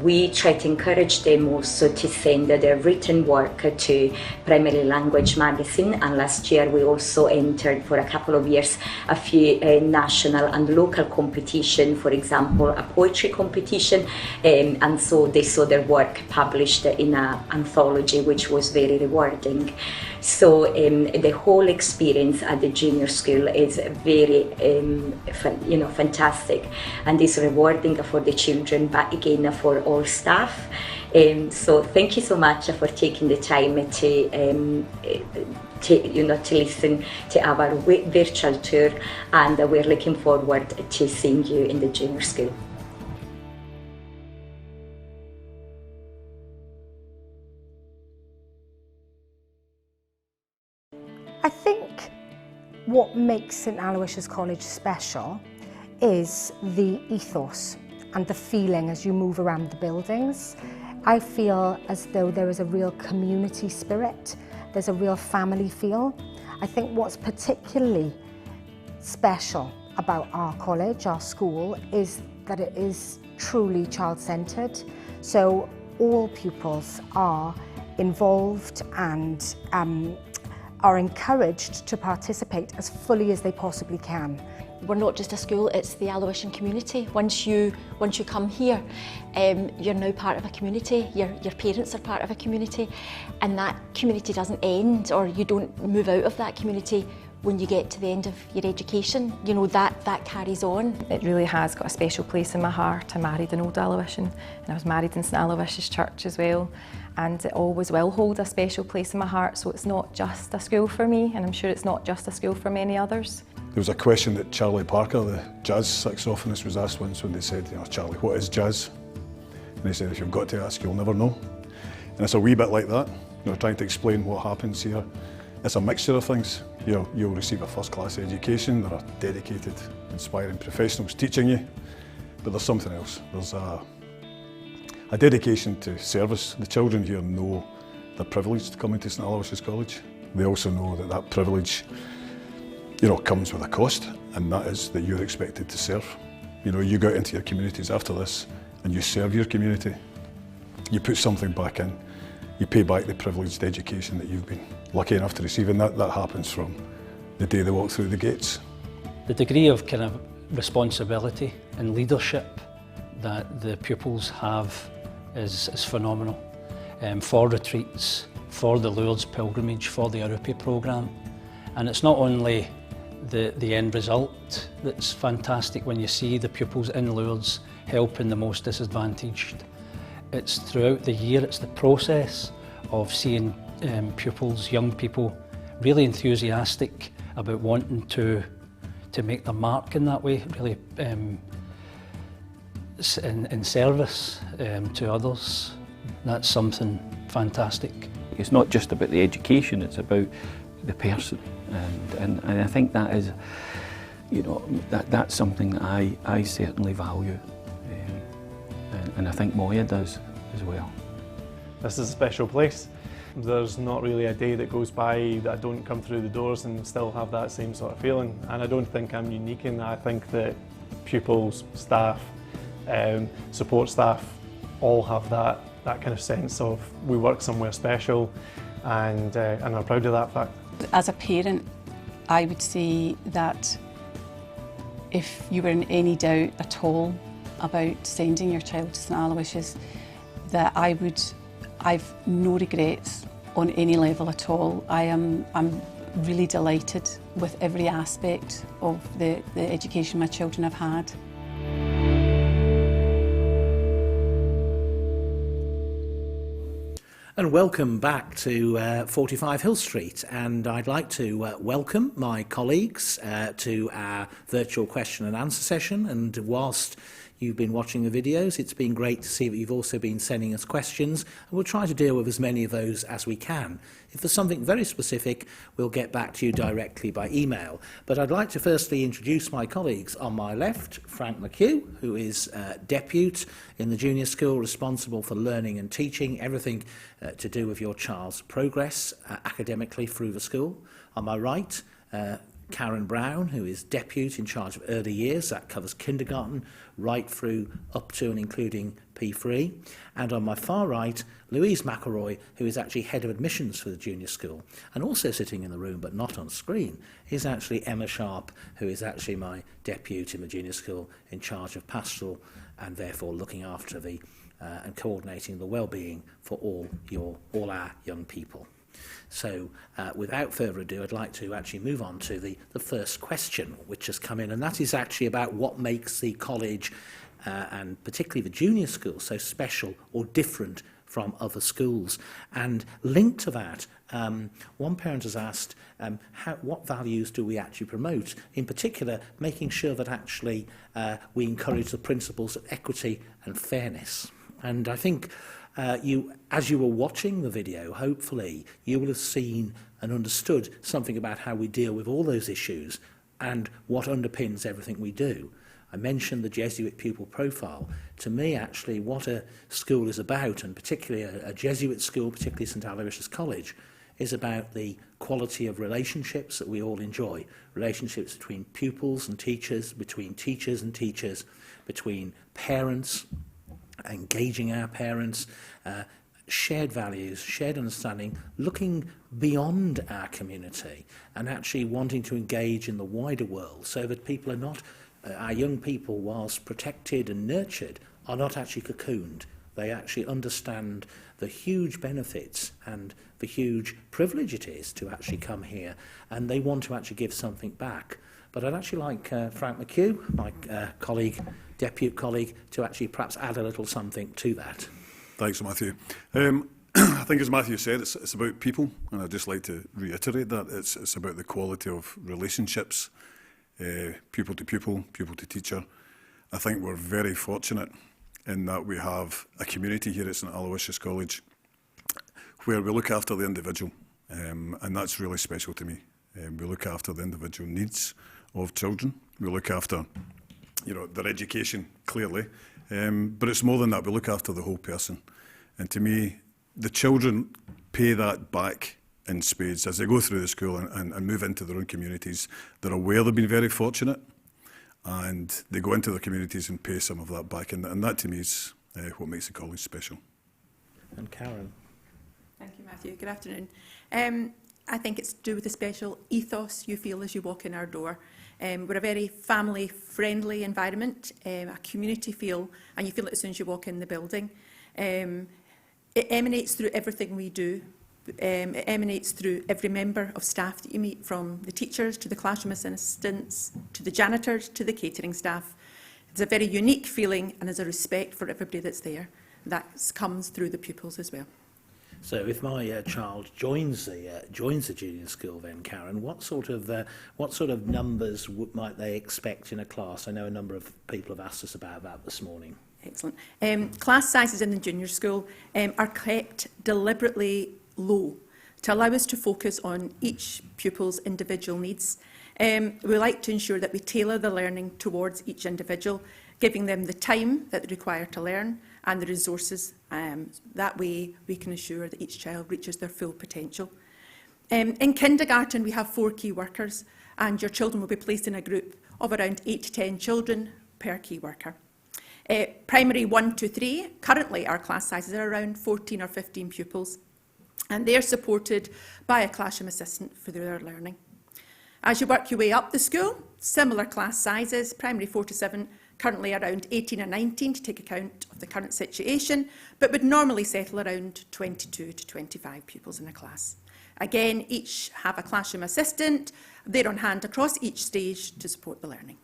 we try to encourage them also to send their written work to Primary Language magazine, and last year we also entered for a couple of years a few national and local competition, for example a poetry competition, and so they saw their work published in in an anthology, which was very rewarding. So the whole experience at the junior school is very fantastic, and is rewarding for the children, but again for all staff. So thank you so much for taking the time to listen to our virtual tour, and we're looking forward to seeing you in the junior school. I think what makes St Aloysius College special is the ethos and the feeling as you move around the buildings. I feel as though there is a real community spirit, there's a real family feel. I think what's particularly special about our college, our school, is that it is truly child-centred. So all pupils are involved and are encouraged to participate as fully as they possibly can. We're not just a school, it's the Aloysian community. Once you come here, you're now part of a community, your parents are part of a community, and that community doesn't end, or you don't move out of that community when you get to the end of your education. You know, that carries on. It really has got a special place in my heart. I married an old Aloysian, and I was married in St Aloysius Church as well, and it always will hold a special place in my heart. So it's not just a school for me, and I'm sure it's not just a school for many others. There was a question that Charlie Parker, the jazz saxophonist, was asked once when they said, Charlie, what is jazz? And he said, if you've got to ask, you'll never know. And it's a wee bit like that, trying to explain what happens here. It's a mixture of things. You'll receive a first-class education. There are dedicated, inspiring professionals teaching you, but there's something else. There's a dedication to service. The children here know they're privileged coming to St Aloysius College. They also know that privilege comes with a cost, and that is that you're expected to serve. You go out into your communities after this and you serve your community. You put something back in, you pay back the privileged education that you've been lucky enough to receive, and that happens from the day they walk through the gates. The degree of kind of responsibility and leadership that the pupils have is phenomenal. For retreats, for the Lourdes pilgrimage, for the Europe programme. And it's not only the end result that's fantastic when you see the pupils in Lourdes helping the most disadvantaged. It's throughout the year, it's the process of seeing pupils, young people, really enthusiastic about wanting to make their mark in that way, really in service to others. That's something fantastic. It's not just about the education, it's about the person, and I think that is, that's something that I certainly value, and I think Moya does as well. This is a special place. There's not really a day that goes by that I don't come through the doors and still have that same sort of feeling, and I don't think I'm unique in that. I think that pupils, staff, support staff all have that kind of sense of we work somewhere special, and I'm proud of that fact. As a parent, I would say that if you were in any doubt at all about sending your child to St Aloysius, that I've no regrets on any level at all. I'm really delighted with every aspect of the education my children have had. And welcome back to 45 Hill Street, and I'd like to welcome my colleagues to our virtual question and answer session. And whilst you've been watching the videos, it's been great to see that you've also been sending us questions, and we'll try to deal with as many of those as we can. If there's something very specific, we'll get back to you directly by email. But I'd like to firstly introduce my colleagues. On my left, Frank McHugh, who is Depute in the junior school, responsible for learning and teaching, everything to do with your child's progress academically through the school. On my right, Karen Brown, who is Depute in charge of early years. That covers kindergarten right through up to and including P3. And on my far right, Louise McElroy, who is actually Head of Admissions for the junior school. And also sitting in the room, but not on screen, is actually Emma Sharp, who is actually my Depute in the junior school in charge of pastoral and therefore looking after the and coordinating the well-being for all our young people. So without further ado, I'd like to actually move on to the first question which has come in, and that is actually about what makes the college and particularly the junior school so special or different from other schools. And linked to that, one parent has asked what values do we actually promote, in particular making sure that actually we encourage the principles of equity and fairness. And I think as you were watching the video, hopefully you will have seen and understood something about how we deal with all those issues and what underpins everything we do. I mentioned the Jesuit pupil profile. To me, actually, what a school is about, and particularly a Jesuit school, particularly St Aloysius College, is about the quality of relationships that we all enjoy. Relationships between pupils and teachers, between teachers and teachers, between parents, engaging our parents, shared values, shared understanding, looking beyond our community and actually wanting to engage in the wider world so that people are not, our young people, whilst protected and nurtured, are not actually cocooned. They actually understand the huge benefits and the huge privilege it is to actually come here, and they want to actually give something back. But I'd actually like Frank McHugh, my deputy colleague, to actually perhaps add a little something to that. Thanks, Matthew. I think, as Matthew said, it's about people, and I'd just like to reiterate that. It's about the quality of relationships, pupil to pupil, pupil to teacher. I think we're very fortunate in that we have a community here at St Aloysius College where we look after the individual, and that's really special to me. We look after the individual needs of children. We look after, their education, clearly, but it's more than that. We look after the whole person. And to me, the children pay that back in spades as they go through the school and move into their own communities. They're aware they've been very fortunate, and they go into their communities and pay some of that back. And that, to me, is what makes the college special. And Karen. Thank you, Matthew. Good afternoon. I think it's to do with the special ethos you feel as you walk in our door. We're a very family-friendly environment, a community feel, and you feel it as soon as you walk in the building. It emanates through everything we do. It emanates through every member of staff that you meet, from the teachers to the classroom assistants, to the janitors, to the catering staff. It's a very unique feeling, and there's a respect for everybody that's there. That comes through the pupils as well. So if my child joins the junior school, then Karen, what sort of numbers might they expect in a class? I know a number of people have asked us about that this morning. Excellent. Class sizes in the junior school are kept deliberately low to allow us to focus on each pupil's individual needs. We like to ensure that we tailor the learning towards each individual, giving them the time that they require to learn and the resources. That way we can ensure that each child reaches their full potential. In kindergarten, we have 4 key workers, and your children will be placed in a group of around 8 to 10 children per key worker. Primary 1 to 3, currently our class sizes are around 14 or 15 pupils, and they're supported by a classroom assistant for their learning. As you work your way up the school, similar class sizes, primary 4 to 7, currently around 18 and 19 to take account of the current situation, but would normally settle around 22 to 25 pupils in a class. Again, each have a classroom assistant. They're on hand across each stage to support the learning.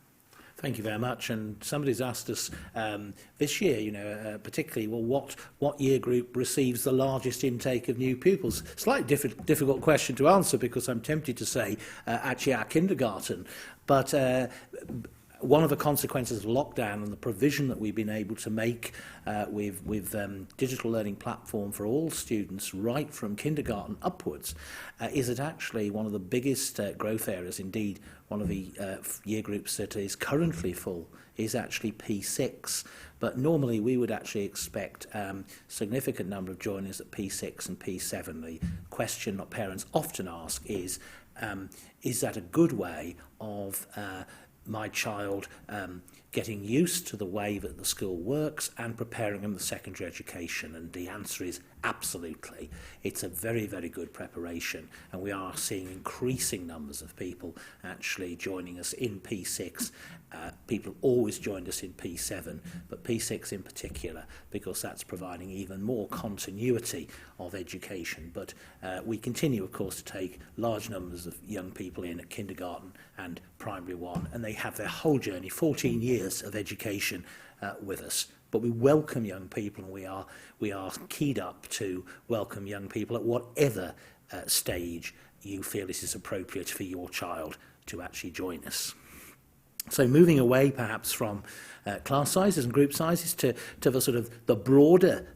Thank you very much. And somebody's asked us this year, particularly, well, what year group receives the largest intake of new pupils? Slightly difficult question to answer, because I'm tempted to say actually our kindergarten, but one of the consequences of lockdown and the provision that we've been able to make with digital learning platform for all students right from kindergarten upwards is that actually one of the biggest growth areas, indeed one of the year groups that is currently full, is actually P6. But normally we would actually expect significant number of joiners at P6 and P7. The question that parents often ask is that a good way of my child getting used to the way that the school works and preparing them for secondary education? And the answer is Absolutely. It's a very, very good preparation, and we are seeing increasing numbers of people actually joining us in P6. People always joined us in P7, but P6 in particular, because that's providing even more continuity of education. But we continue, of course, to take large numbers of young people in at kindergarten and primary one, and they have their whole journey, 14 years of education with us. But we welcome young people, and we are keyed up to welcome young people at whatever stage you feel it is appropriate for your child to actually join us. So moving away perhaps from class sizes and group sizes to the sort of the broader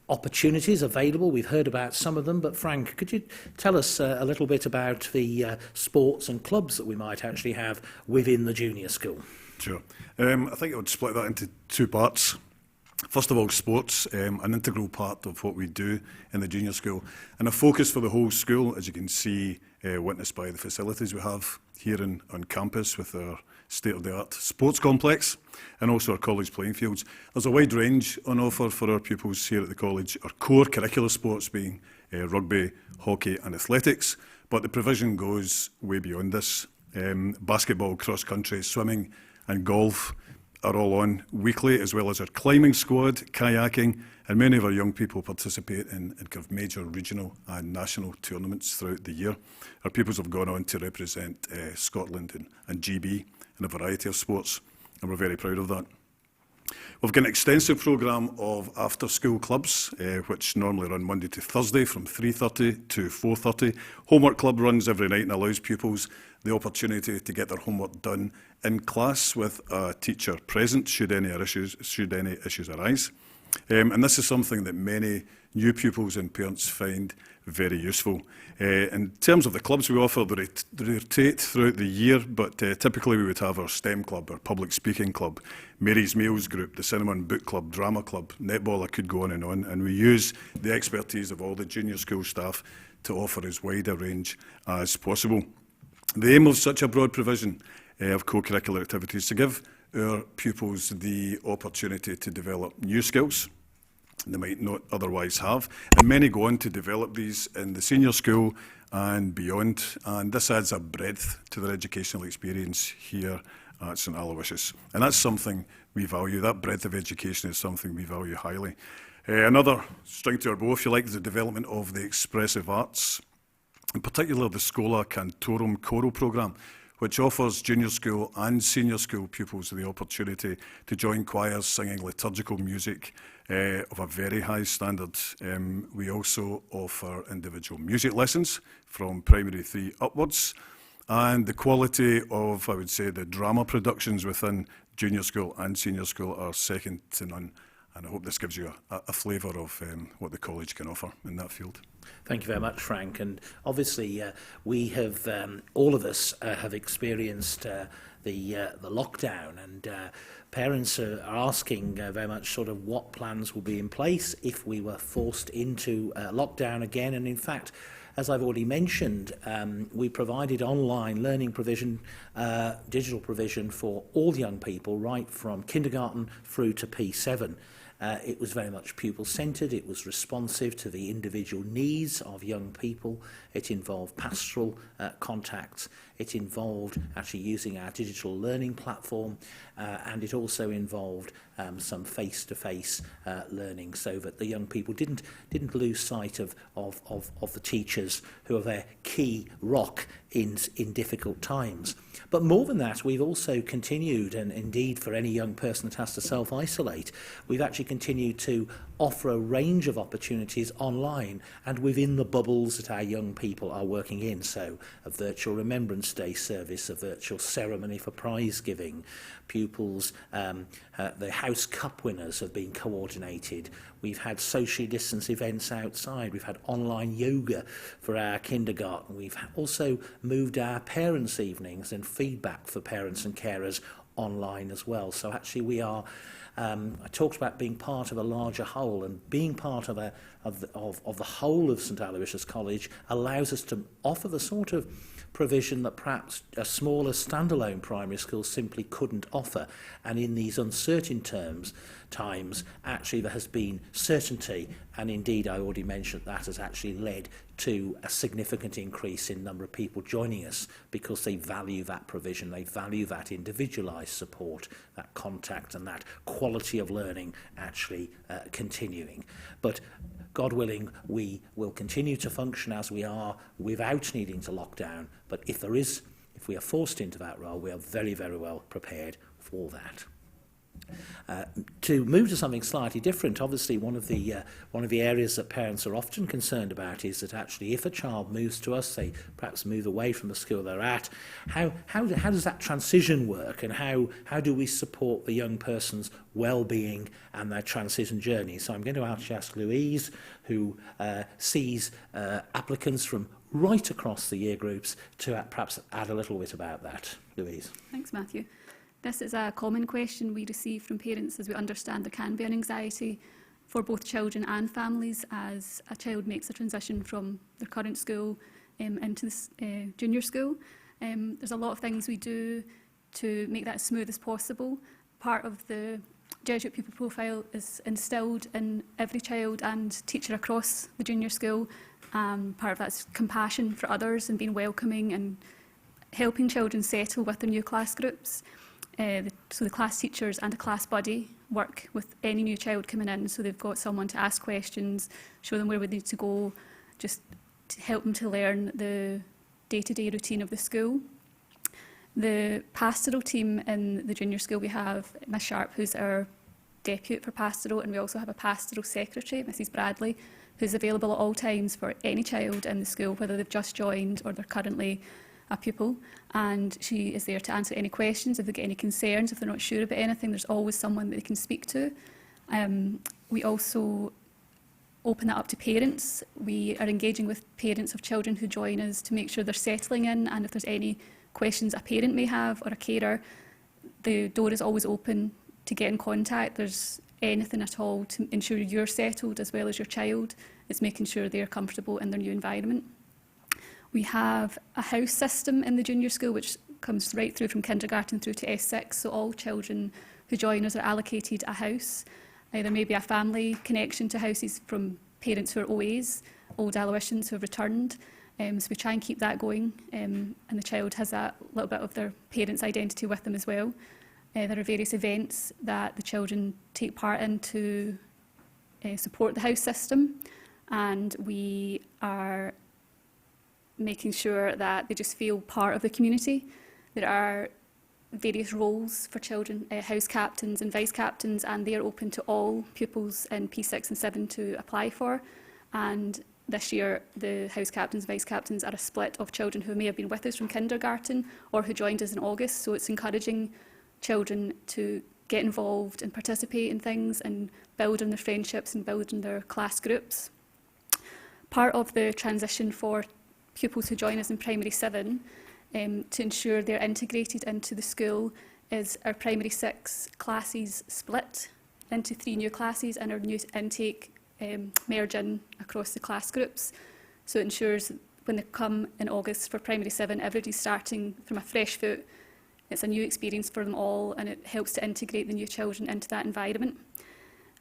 opportunities available. We've heard about some of them, but Frank, could you tell us a little bit about the sports and clubs that we might actually have within the junior school? Sure. I think I would split that into two parts. First of all, sports, an integral part of what we do in the junior school, and a focus for the whole school, as you can see, witnessed by the facilities we have here on campus with our state-of-the-art sports complex and also our college playing fields. There's a wide range on offer for our pupils here at the college, our core curricular sports being rugby, hockey and athletics, but the provision goes way beyond this. Basketball, cross-country, swimming and golf are all on weekly, as well as our climbing squad, kayaking, and many of our young people participate in kind of major regional and national tournaments throughout the year. Our pupils have gone on to represent Scotland and GB in a variety of sports, and we're very proud of that. We've got an extensive programme of after-school clubs, which normally run Monday to Thursday from 3:30 to 4:30. Homework club runs every night and allows pupils the opportunity to get their homework done in class with a teacher present should any issues arise. And this is something that many new pupils and parents find very useful. In terms of the clubs we offer, they rotate throughout the year, but typically we would have our STEM club, our public speaking club, Mary's Meals group, the cinema and book club, drama club, netball. I could go on, and we use the expertise of all the junior school staff to offer as wide a range as possible. The aim of such a broad provision of co-curricular activities is to give our pupils the opportunity to develop new skills they might not otherwise have, and many go on to develop these in the senior school and beyond, and this adds a breadth to their educational experience here at St Aloysius, and that's something we value. That breadth of education is something we value highly. Another string to our bow, if you like, is the development of the expressive arts, in particular the Schola Cantorum choral programme, which offers junior school and senior school pupils the opportunity to join choirs singing liturgical music of a very high standard. We also offer individual music lessons from primary 3 upwards, and the quality of, I would say, the drama productions within junior school and senior school are second to none. And I hope this gives you a flavour of what the college can offer in that field. Thank you very much, Frank. And obviously, we have, all of us have experienced the lockdown, and parents are asking very much sort of what plans will be in place if we were forced into lockdown again. And in fact, as I've already mentioned, we provided online learning provision, digital provision for all young people, right from kindergarten through to P7. It was very much pupil-centred, it was responsive to the individual needs of young people, it involved pastoral contacts, it involved actually using our digital learning platform, and it also involved some face-to-face learning, so that the young people didn't lose sight of the teachers who are their key rock in difficult times. But more than that, we've also continued, and indeed for any young person that has to self-isolate, we've actually continued to offer a range of opportunities online and within the bubbles that our young people are working in. So a virtual Remembrance Day service, a virtual ceremony for prize giving, pupils, the House Cup winners have been coordinated. We've had socially distanced events outside. We've had online yoga for our kindergarten. We've also moved our parents' evenings and feedback for parents and carers online as well. So actually we are, I talked about being part of a larger whole, and being part of the whole of St Aloysius College allows us to offer the sort of provision that perhaps a smaller standalone primary school simply couldn't offer. And in these uncertain times, actually there has been certainty, and indeed I already mentioned that has actually led to a significant increase in number of people joining us because they value that provision, they value that individualised support, that contact and that quality of learning actually continuing. But God willing, we will continue to function as we are without needing to lock down. But if we are forced into that role, we are very, very well prepared for that. To move to something slightly different, obviously one of the areas that parents are often concerned about is that actually if a child moves to us, they perhaps move away from the school they're at, how does that transition work, and how do we support the young person's well-being and their transition journey? So I'm going to actually ask Louise, who sees applicants from right across the year groups, to perhaps add a little bit about that. Louise. Thanks, Matthew. This is a common question we receive from parents, as we understand there can be an anxiety for both children and families as a child makes a transition from their current school into this junior school. There's a lot of things we do to make that as smooth as possible. Part of the Jesuit pupil profile is instilled in every child and teacher across the junior school. Part of that's compassion for others and being welcoming and helping children settle with their new class groups. So the class teachers and a class buddy work with any new child coming in, so they've got someone to ask questions, show them where we need to go, just to help them to learn the day-to-day routine of the school. The pastoral team in the junior school, we have Miss Sharp, who's our depute for pastoral, and we also have a pastoral secretary, Mrs Bradley, who's available at all times for any child in the school, whether they've just joined or they're currently a pupil, and she is there to answer any questions. If they get any concerns, if they're not sure about anything, there's always someone that they can speak to. We also open that up to parents. We are engaging with parents of children who join us to make sure they're settling in, and if there's any questions a parent may have or a carer, the door is always open to get in contact. There's anything at all to ensure you're settled as well as your child. It's making sure they're comfortable in their new environment. We have a house system in the junior school which comes right through from kindergarten through to S6, so all children who join us are allocated a house. There may be a family connection to houses from parents who are OAs, old Aloysians who have returned, so we try and keep that going, and the child has a little bit of their parents' identity with them as well. There are various events that the children take part in to support the house system, and we are making sure that they just feel part of the community. There are various roles for children, house captains and vice captains, and they are open to all pupils in P6 and 7 to apply for. And this year, the house captains, vice captains are a split of children who may have been with us from kindergarten or who joined us in August. So it's encouraging children to get involved and participate in things and build on their friendships and build on their class groups. Part of the transition for pupils who join us in primary 7 to ensure they're integrated into the school is our primary 6 classes split into 3 new classes, and our new intake merge in across the class groups. So it ensures when they come in August for primary 7, everybody's starting from a fresh foot. It's a new experience for them all, and it helps to integrate the new children into that environment.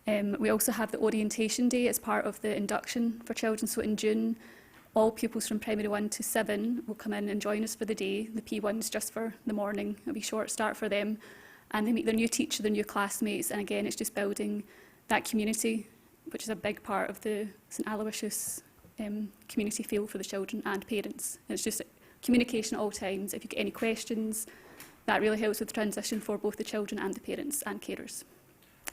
We also have the orientation day as part of the induction for children. So in June, all pupils from primary 1 to 7 will come in and join us for the day. The P1s just for the morning, it'll be a short start for them. And they meet their new teacher, their new classmates, and again, it's just building that community, which is a big part of the St Aloysius community feel for the children and parents. And it's just communication at all times. If you get any questions, that really helps with the transition for both the children and the parents and carers.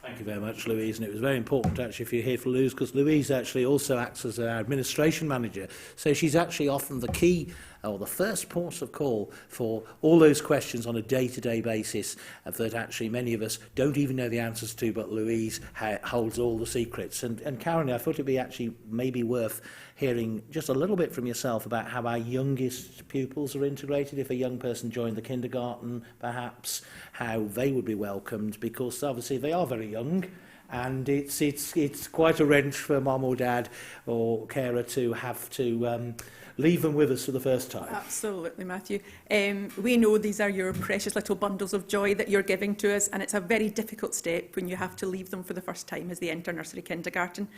Thank you very much, Louise. And it was very important, actually, for you here for Louise, because Louise actually also acts as our administration manager. So she's actually often the key or the first port of call for all those questions on a day-to-day basis that actually many of us don't even know the answers to, but Louise holds all the secrets. And Karen, I thought it'd be actually maybe worth hearing just a little bit from yourself about how our youngest pupils are integrated. If a young person joined the kindergarten, perhaps, how they would be welcomed, because obviously they are very young, and it's quite a wrench for mum or dad or carer to have to leave them with us for the first time. Absolutely, Matthew. We know these are your precious little bundles of joy that you're giving to us, and it's a very difficult step when you have to leave them for the first time as they enter nursery kindergarten.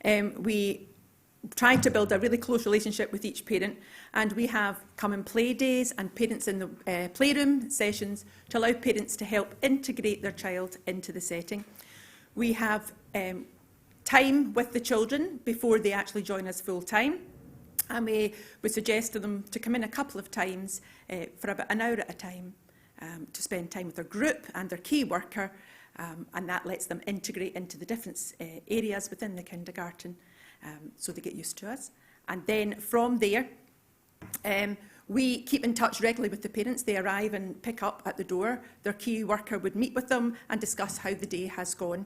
We try to build a really close relationship with each parent, and we have come and play days and parents in the playroom sessions to allow parents to help integrate their child into the setting. We have time with the children before they actually join us full time. And we would suggest to them to come in a couple of times for about an hour at a time to spend time with their group and their key worker, and that lets them integrate into the different areas within the kindergarten so they get used to us. And then from there, we keep in touch regularly with the parents. They arrive and pick up at the door. Their key worker would meet with them and discuss how the day has gone.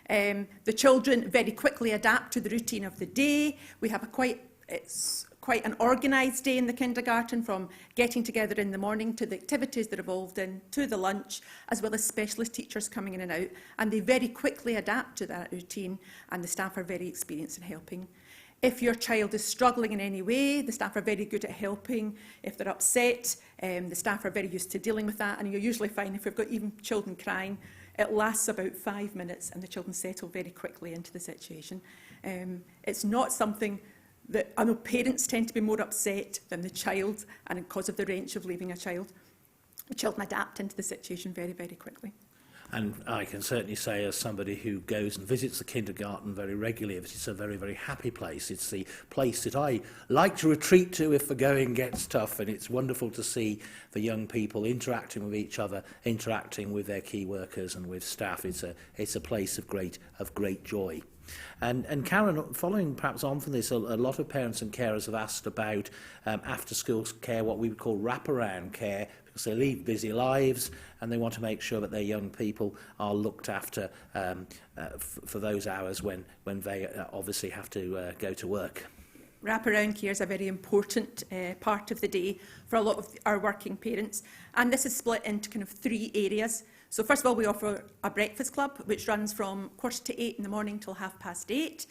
The children very quickly adapt to the routine of the day. We have it's quite an organised day in the kindergarten, from getting together in the morning to the activities they're involved in, to the lunch, as well as specialist teachers coming in and out. And they very quickly adapt to that routine, and the staff are very experienced in helping. If your child is struggling in any way, the staff are very good at helping. If they're upset, the staff are very used to dealing with that. And you'll usually find if we've got even children crying, it lasts about 5 minutes and the children settle very quickly into the situation. It's not something that, I know parents tend to be more upset than the child, and because of the wrench of leaving a child, the children adapt into the situation very, very quickly. And I can certainly say, as somebody who goes and visits the kindergarten very regularly, it's a very, very happy place. It's the place that I like to retreat to if the going gets tough, and it's wonderful to see the young people interacting with each other, interacting with their key workers and with staff. It's a place of great joy. And Karen, following perhaps on from this, a lot of parents and carers have asked about after-school care, what we would call wraparound care, because they lead busy lives and they want to make sure that their young people are looked after for those hours when they obviously have to go to work. Wraparound care is a very important part of the day for a lot of our working parents, and this is split into kind of 3 areas. So first of all, we offer a breakfast club, which runs from 7:45 in the morning till 8:30.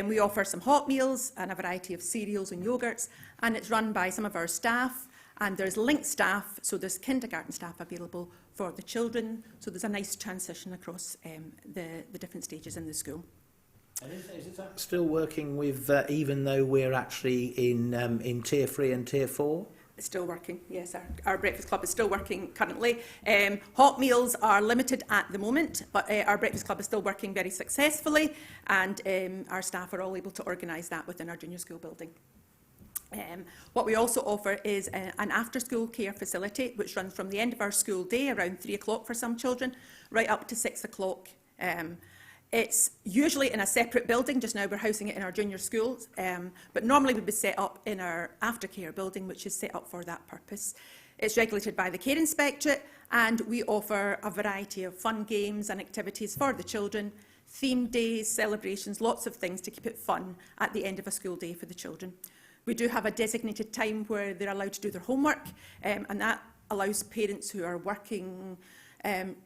We offer some hot meals and a variety of cereals and yogurts, and it's run by some of our staff, and there's linked staff, so there's kindergarten staff available for the children, so there's a nice transition across the different stages in the school. And is that still working with, even though we're actually in Tier 3 and Tier 4? It's still working, yes. Our breakfast club is still working currently. Hot meals are limited at the moment, but our breakfast club is still working very successfully, and our staff are all able to organise that within our junior school building. What we also offer is an after-school care facility, which runs from the end of our school day, around 3 o'clock for some children, right up to 6 o'clock. It's usually in a separate building. Just now we're housing it in our junior schools, but normally would be set up in our aftercare building, which is set up for that purpose. It's regulated by the Care Inspectorate, and we offer a variety of fun games and activities for the children, themed days, celebrations, lots of things to keep it fun at the end of a school day for the children. We do have a designated time where they're allowed to do their homework, and that allows parents who are working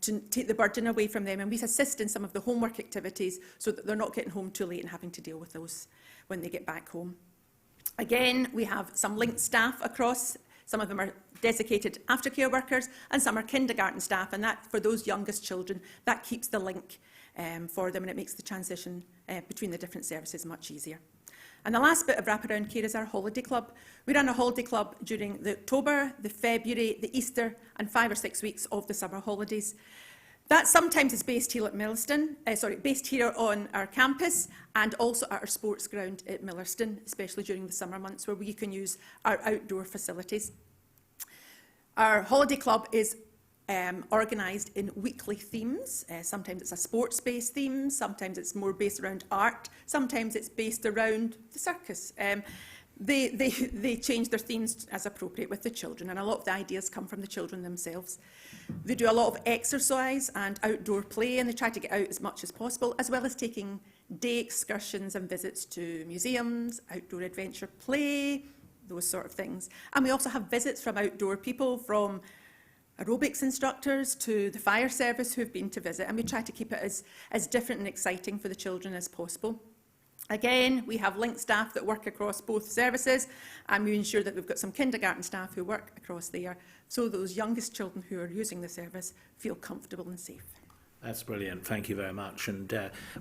to take the burden away from them, and we assist in some of the homework activities so that they're not getting home too late and having to deal with those when they get back home. Again, we have some linked staff across. Some of them are dedicated aftercare workers and some are kindergarten staff, and that, for those youngest children, that keeps the link for them, and it makes the transition between the different services much easier. And the last bit of wraparound care is our holiday club. We run a holiday club during the October, the February, the Easter and 5 or 6 weeks of the summer holidays. That sometimes is based here at based here on our campus, and also at our sports ground at Millerston, especially during the summer months where we can use our outdoor facilities. Our holiday club is organised in weekly themes. Sometimes it's a sports-based theme, sometimes it's more based around art, sometimes it's based around the circus. They change their themes as appropriate with the children, and a lot of the ideas come from the children themselves. They do a lot of exercise and outdoor play, and they try to get out as much as possible, as well as taking day excursions and visits to museums, outdoor adventure play, those sort of things. And we also have visits from outdoor people, from aerobics instructors to the fire service who've been to visit, and we try to keep it as different and exciting for the children as possible. Again, we have linked staff that work across both services, and we ensure that we've got some kindergarten staff who work across there, so those youngest children who are using the service feel comfortable and safe. That's brilliant. Thank you very much. And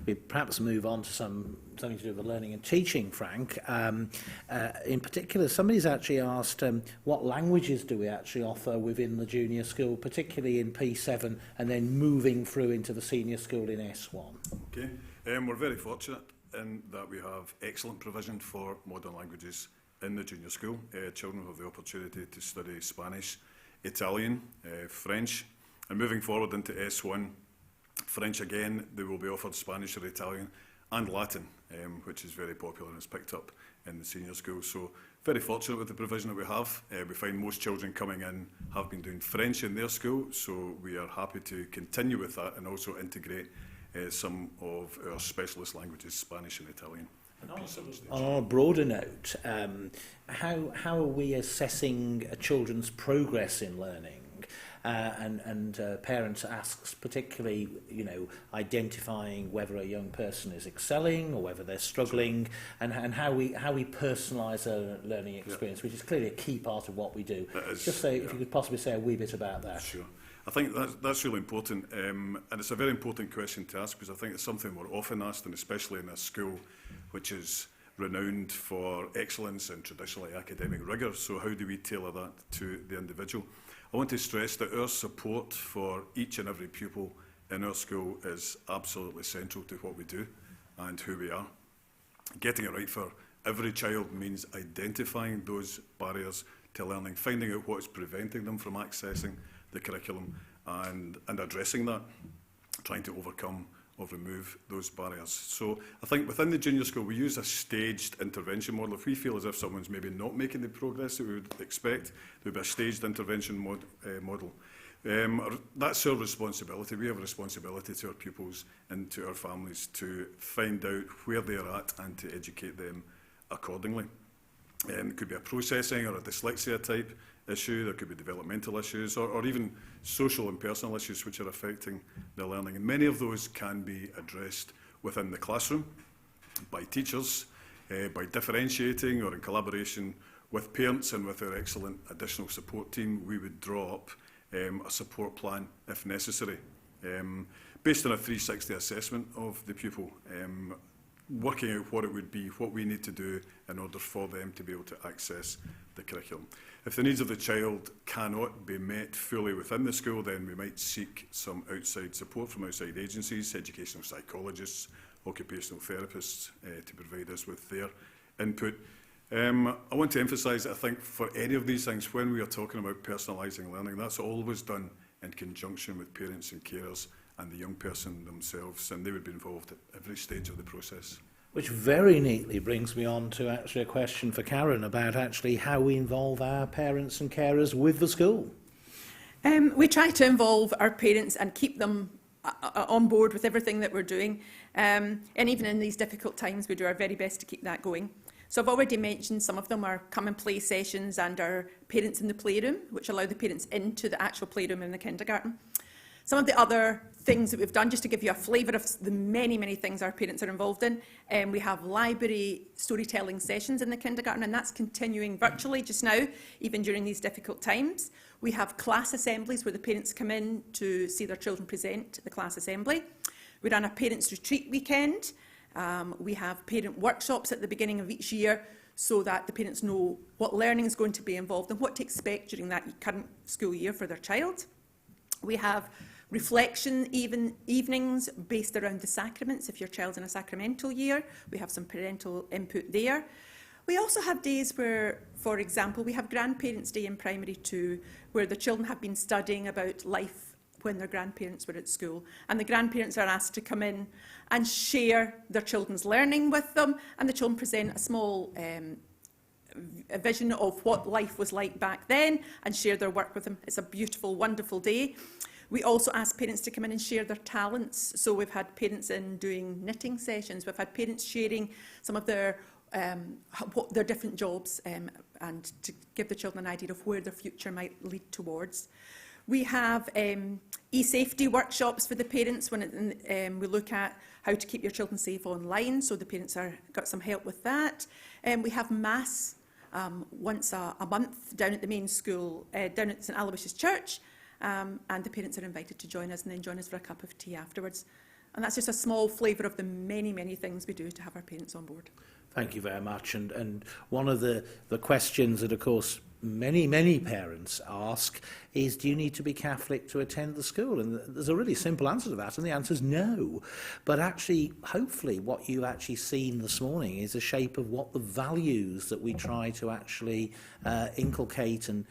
we perhaps move on to something to do with the learning and teaching, Frank. In particular, somebody's actually asked what languages do we actually offer within the junior school, particularly in P7, and then moving through into the senior school in S1. Okay. We're very fortunate in that we have excellent provision for modern languages in the junior school. Children have the opportunity to study Spanish, Italian, French, and moving forward into S1, French again, they will be offered Spanish or Italian and Latin, which is very popular and is picked up in the senior school. So very fortunate with the provision that we have. We find most children coming in have been doing French in their school, so we are happy to continue with that and also integrate some of our specialist languages, Spanish and Italian. On a broader note, how are we assessing a children's progress in learning? And parents ask, particularly, identifying whether a young person is excelling or whether they're struggling, and how we personalise a learning experience, which is clearly a key part of what we do. Just say, if you could possibly say a wee bit about that. Sure. I think that's really important, and it's a very important question to ask, because I think it's something we're often asked, and especially in a school which is renowned for excellence and traditionally academic rigour. So how do we tailor that to the individual? I want to stress that our support for each and every pupil in our school is absolutely central to what we do and who we are. Getting it right for every child means identifying those barriers to learning, finding out what's preventing them from accessing the curriculum and addressing that, trying to overcome or remove those barriers. So I think within the junior school we use a staged intervention model. If we feel as if someone's maybe not making the progress that we would expect, there would be a staged intervention model. That's our responsibility. We have a responsibility to our pupils and to our families to find out where they're at and to educate them accordingly. It could be a processing or a dyslexia type issue, there could be developmental issues or even social and personal issues which are affecting their learning. And many of those can be addressed within the classroom by teachers, by differentiating or in collaboration with parents and with our excellent additional support team. We would draw up a support plan if necessary, based on a 360 assessment of the pupil, working out what it would be, what we need to do in order for them to be able to access the curriculum. If the needs of the child cannot be met fully within the school, then we might seek some outside support from outside agencies, educational psychologists, occupational therapists, to provide us with their input. I want to emphasise that I think for any of these things, when we are talking about personalising learning, that's always done in conjunction with parents and carers and the young person themselves, and they would be involved at every stage of the process. Which very neatly brings me on to actually a question for Karen about actually how we involve our parents and carers with the school. We try to involve our parents and keep them on board with everything that we're doing. And even in these difficult times, we do our very best to keep that going. So I've already mentioned some of them are come and play sessions and our parents in the playroom, which allow the parents into the actual playroom in the kindergarten. Some of the other things that we've done, just to give you a flavour of the many, many things our parents are involved in, we have library storytelling sessions in the kindergarten, and that's continuing virtually just now, even during these difficult times. We have class assemblies where the parents come in to see their children present at the class assembly. We run a parents' retreat weekend. We have parent workshops at the beginning of each year so that the parents know what learning is going to be involved and what to expect during that current school year for their child. We have reflection evenings based around the sacraments. If your child's in a sacramental year, we have some parental input there. We also have days where, for example, we have Grandparents' Day in Primary 2, where the children have been studying about life when their grandparents were at school. And the grandparents are asked to come in and share their children's learning with them, and the children present a small a vision of what life was like back then and share their work with them. It's a beautiful, wonderful day. We also ask parents to come in and share their talents. So we've had parents in doing knitting sessions. We've had parents sharing some of their different jobs and to give the children an idea of where their future might lead towards. We have e-safety workshops for the parents when we look at how to keep your children safe online, so the parents got some help with that. We have mass once a month down at the main school, down at St Aloysius Church, and the parents are invited to join us and then join us for a cup of tea afterwards. And that's just a small flavour of the many, many things we do to have our parents on board. Thank you very much. And one of the questions that, of course, many parents ask is, do you need to be Catholic to attend the school? And there's a really simple answer to that, and the answer is no. But actually, hopefully, what you've actually seen this morning is a shape of what the values that we try to actually inculcate and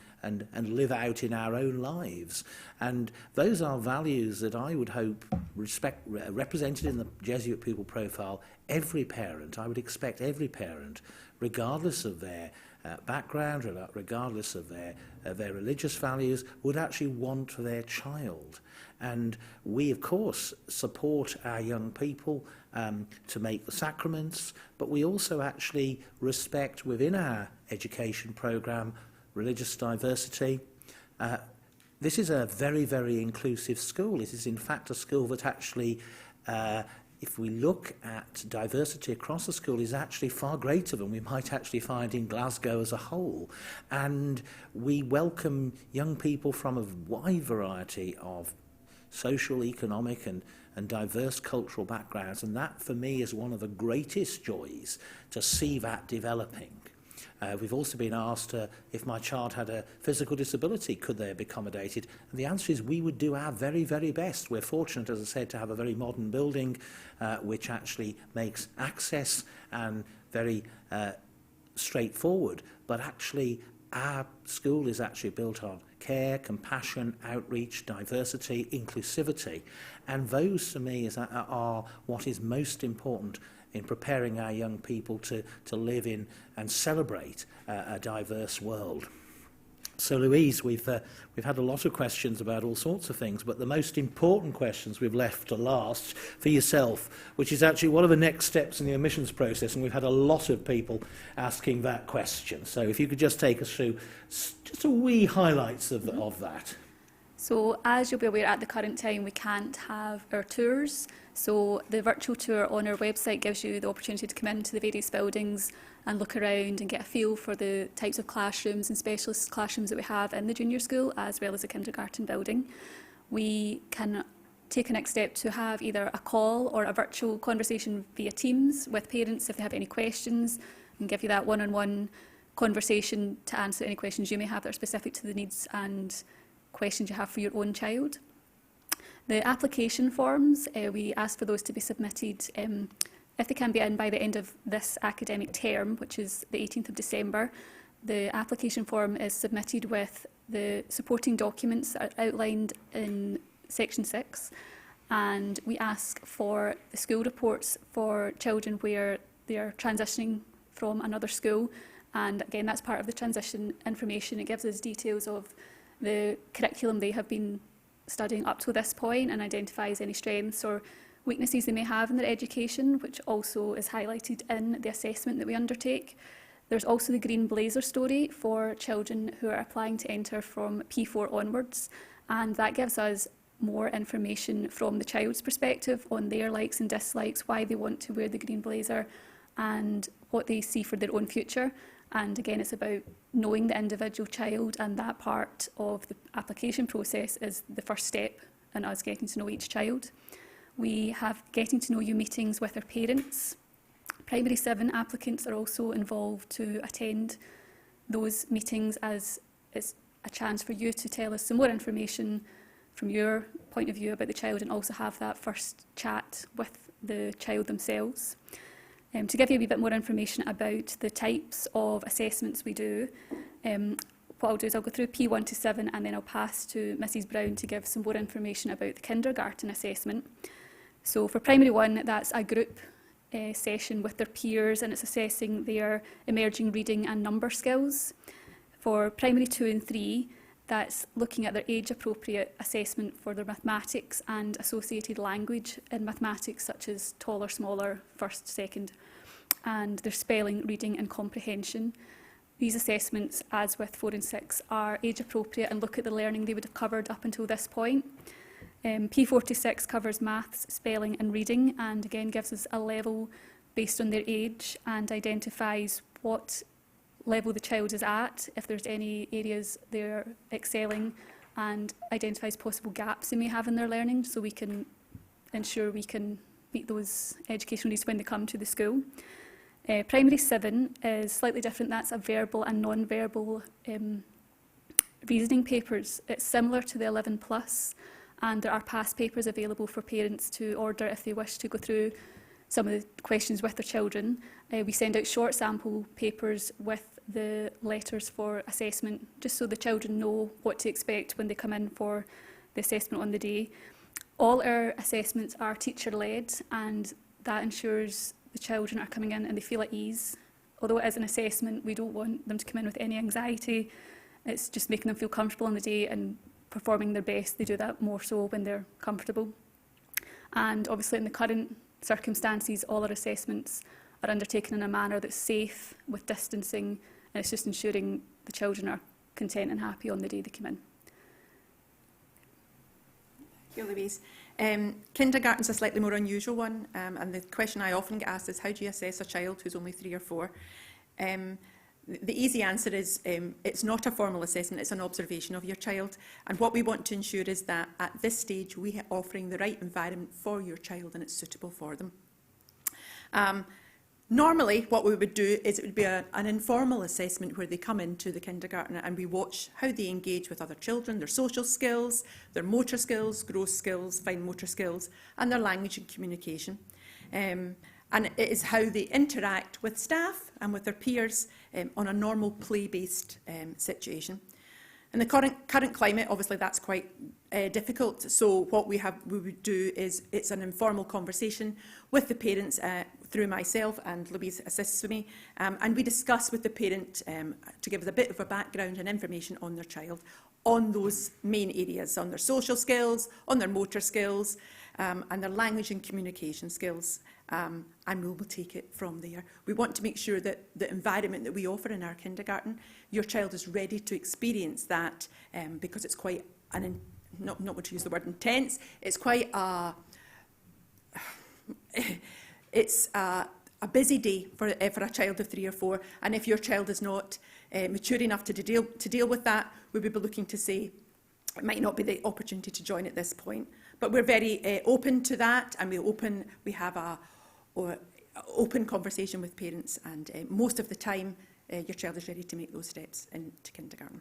live out in our own lives. And those are values that I would hope represented in the Jesuit pupil profile. Every parent, I would expect every parent, regardless of their background, regardless of their religious values, would actually want for their child. And we, of course, support our young people to make the sacraments, but we also actually respect within our education programme religious diversity. This is a very, very inclusive school. It is, in fact, a school that actually if we look at diversity across the school, is actually far greater than we might actually find in Glasgow as a whole. And we welcome young people from a wide variety of social, economic and diverse cultural backgrounds. And that, for me, is one of the greatest joys to see that developing. We've also been asked if my child had a physical disability, could they be accommodated? And the answer is we would do our very, very best. We're fortunate, as I said, to have a very modern building which actually makes access and very straightforward. But actually, our school is actually built on care, compassion, outreach, diversity, inclusivity. And those, for me, are what is most important in preparing our young people to live in and celebrate a diverse world. So, Louise, we've had a lot of questions about all sorts of things, but the most important questions we've left to last for yourself, which is actually what are the next steps in the admissions process, and we've had a lot of people asking that question. So if you could just take us through just a wee highlights of that. So, as you'll be aware, at the current time, we can't have our tours. So the virtual tour on our website gives you the opportunity to come into the various buildings and look around and get a feel for the types of classrooms and specialist classrooms that we have in the junior school, as well as the kindergarten building. We can take a next step to have either a call or a virtual conversation via Teams with parents if they have any questions, and give you that one-on-one conversation to answer any questions you may have that are specific to the needs and questions you have for your own child. The application forms, we ask for those to be submitted if they can be in by the end of this academic term, which is the 18th of December. The application form is submitted with the supporting documents that are outlined in section 6, and we ask for the school reports for children where they are transitioning from another school, and again that's part of the transition information. It gives us details of the curriculum they have been studying up to this point and identifies any strengths or weaknesses they may have in their education, which also is highlighted in the assessment that we undertake. There's also the Green Blazer story for children who are applying to enter from P4 onwards, and that gives us more information from the child's perspective on their likes and dislikes, why they want to wear the Green Blazer and what they see for their own future. And again, it's about knowing the individual child, and that part of the application process is the first step in us getting to know each child. We have getting to know you meetings with our parents. Primary 7 applicants are also involved to attend those meetings, as it's a chance for you to tell us some more information from your point of view about the child, and also have that first chat with the child themselves. To give you a wee bit more information about the types of assessments we do, what I'll do is I'll go through P1 to 7 and then I'll pass to Mrs Brown to give some more information about the kindergarten assessment. So for primary 1, that's a group session with their peers, and it's assessing their emerging reading and number skills. For primary 2 and 3, that's looking at their age-appropriate assessment for their mathematics and associated language in mathematics, such as taller, smaller, first, second, and their spelling, reading and comprehension. These assessments, as with 4 and 6, are age appropriate and look at the learning they would have covered up until this point. P46 covers maths, spelling and reading, and again gives us a level based on their age and identifies what level the child is at, if there's any areas they're excelling, and identifies possible gaps they may have in their learning, so we can ensure we can meet those educational needs when they come to the school. Primary 7 is slightly different. That's a verbal and non-verbal reasoning papers. It's similar to the 11+, and there are past papers available for parents to order if they wish to go through some of the questions with their children. We send out short sample papers with the letters for assessment, just so the children know what to expect when they come in for the assessment on the day. All our assessments are teacher-led, and that ensures the children are coming in and they feel at ease. Although it is an assessment, we don't want them to come in with any anxiety. It's just making them feel comfortable on the day and performing their best. They do that more so when they're comfortable. And obviously in the current circumstances, all our assessments are undertaken in a manner that's safe, with distancing, and it's just ensuring the children are content and happy on the day they come in. Thank you, Louise. Kindergarten's a slightly more unusual one, and the question I often get asked is, how do you assess a child who's only 3 or 4? The easy answer is it's not a formal assessment, it's an observation of your child. And what we want to ensure is that at this stage we are offering the right environment for your child and it's suitable for them. Normally, what we would do is it would be an informal assessment where they come into the kindergarten and we watch how they engage with other children, their social skills, their motor skills, gross skills, fine motor skills, and their language and communication. And it is how they interact with staff and with their peers on a normal play-based situation. In the current climate, obviously that's quite difficult. So what we would do is it's an informal conversation with the parents through myself, and Louise assists me, and we discuss with the parent to give us a bit of a background and information on their child, on those main areas, on their social skills, on their motor skills, and their language and communication skills. And we will take it from there. We want to make sure that the environment that we offer in our kindergarten, your child is ready to experience that, because it's quite not want to use the word intense. It's quite a busy day for a child of 3 or 4. And if your child is not mature enough to deal with that, we would be looking to say it might not be the opportunity to join at this point. But we're very open to that, and we have a open conversation with parents, and most of the time your child is ready to make those steps into kindergarten.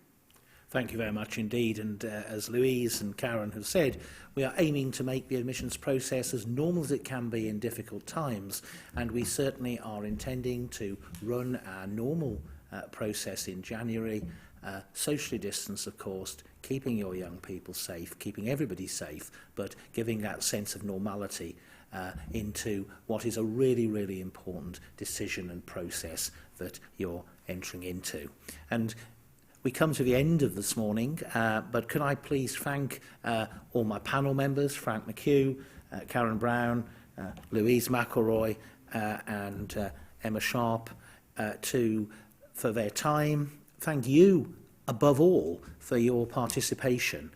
Thank you very much indeed, and as Louise and Karen have said, we are aiming to make the admissions process as normal as it can be in difficult times, and we certainly are intending to run our normal process in January, socially distanced of course, keeping your young people safe, keeping everybody safe, but giving that sense of normality into what is a really, really important decision and process that you're entering into. And we come to the end of this morning, but can I please thank all my panel members, Frank McHugh, Karen Brown, Louise McElroy and Emma Sharp, for their time. Thank you, above all, for your participation.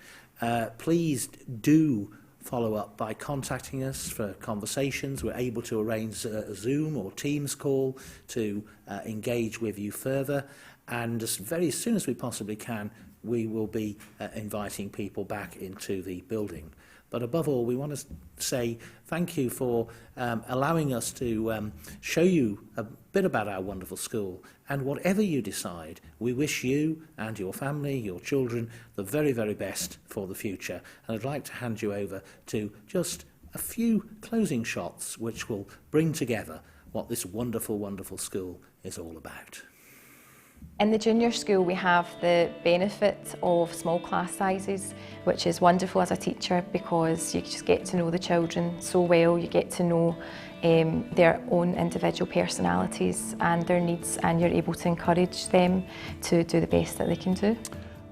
Please do follow up by contacting us for conversations. We're able to arrange a Zoom or Teams call to engage with you further. And as very soon as we possibly can, we will be inviting people back into the building. But above all, we want to say thank you for allowing us to show you a bit about our wonderful school. And whatever you decide, we wish you and your family, your children, the very, very best for the future. And I'd like to hand you over to just a few closing shots which will bring together what this wonderful, wonderful school is all about. In the junior school we have the benefit of small class sizes, which is wonderful as a teacher because you just get to know the children so well, you get to know their own individual personalities and their needs, and you're able to encourage them to do the best that they can do.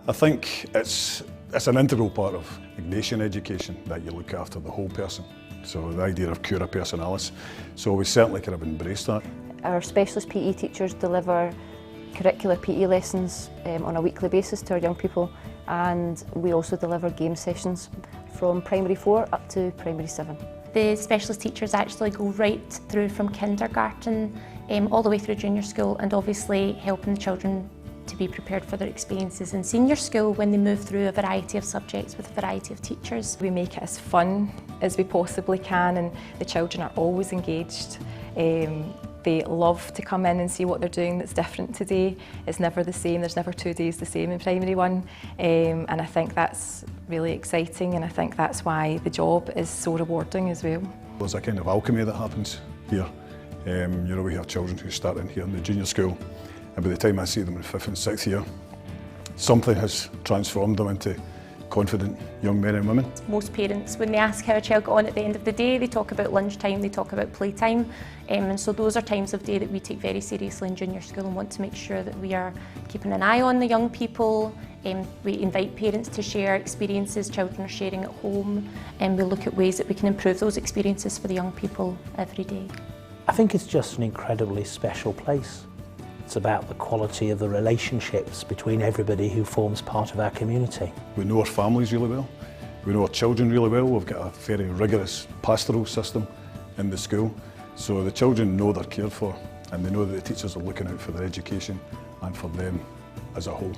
I think it's an integral part of Ignatian education that you look after the whole person. So the idea of cura personalis. So we certainly kind of embrace that. Our specialist PE teachers deliver curricular PE lessons on a weekly basis to our young people, and we also deliver game sessions from primary 4 up to primary 7. The specialist teachers actually go right through from kindergarten all the way through junior school, and obviously helping the children to be prepared for their experiences in senior school when they move through a variety of subjects with a variety of teachers. We make it as fun as we possibly can, and the children are always engaged. They love to come in and see what they're doing that's different today. It's never the same, there's never 2 days the same in primary 1, and I think that's really exciting, and I think that's why the job is so rewarding as well. There's a kind of alchemy that happens here. You know, we have children who start in here in the junior school, and by the time I see them in 5th and 6th year, something has transformed them into confident young men and women. Most parents, when they ask how a child got on at the end of the day, they talk about lunchtime, they talk about playtime, and so those are times of day that we take very seriously in junior school and want to make sure that we are keeping an eye on the young people. We invite parents to share experiences children are sharing at home, and we look at ways that we can improve those experiences for the young people every day. I think it's just an incredibly special place. It's about the quality of the relationships between everybody who forms part of our community. We know our families really well, we know our children really well. We've got a very rigorous pastoral system in the school, so the children know they're cared for, and they know that the teachers are looking out for their education and for them as a whole.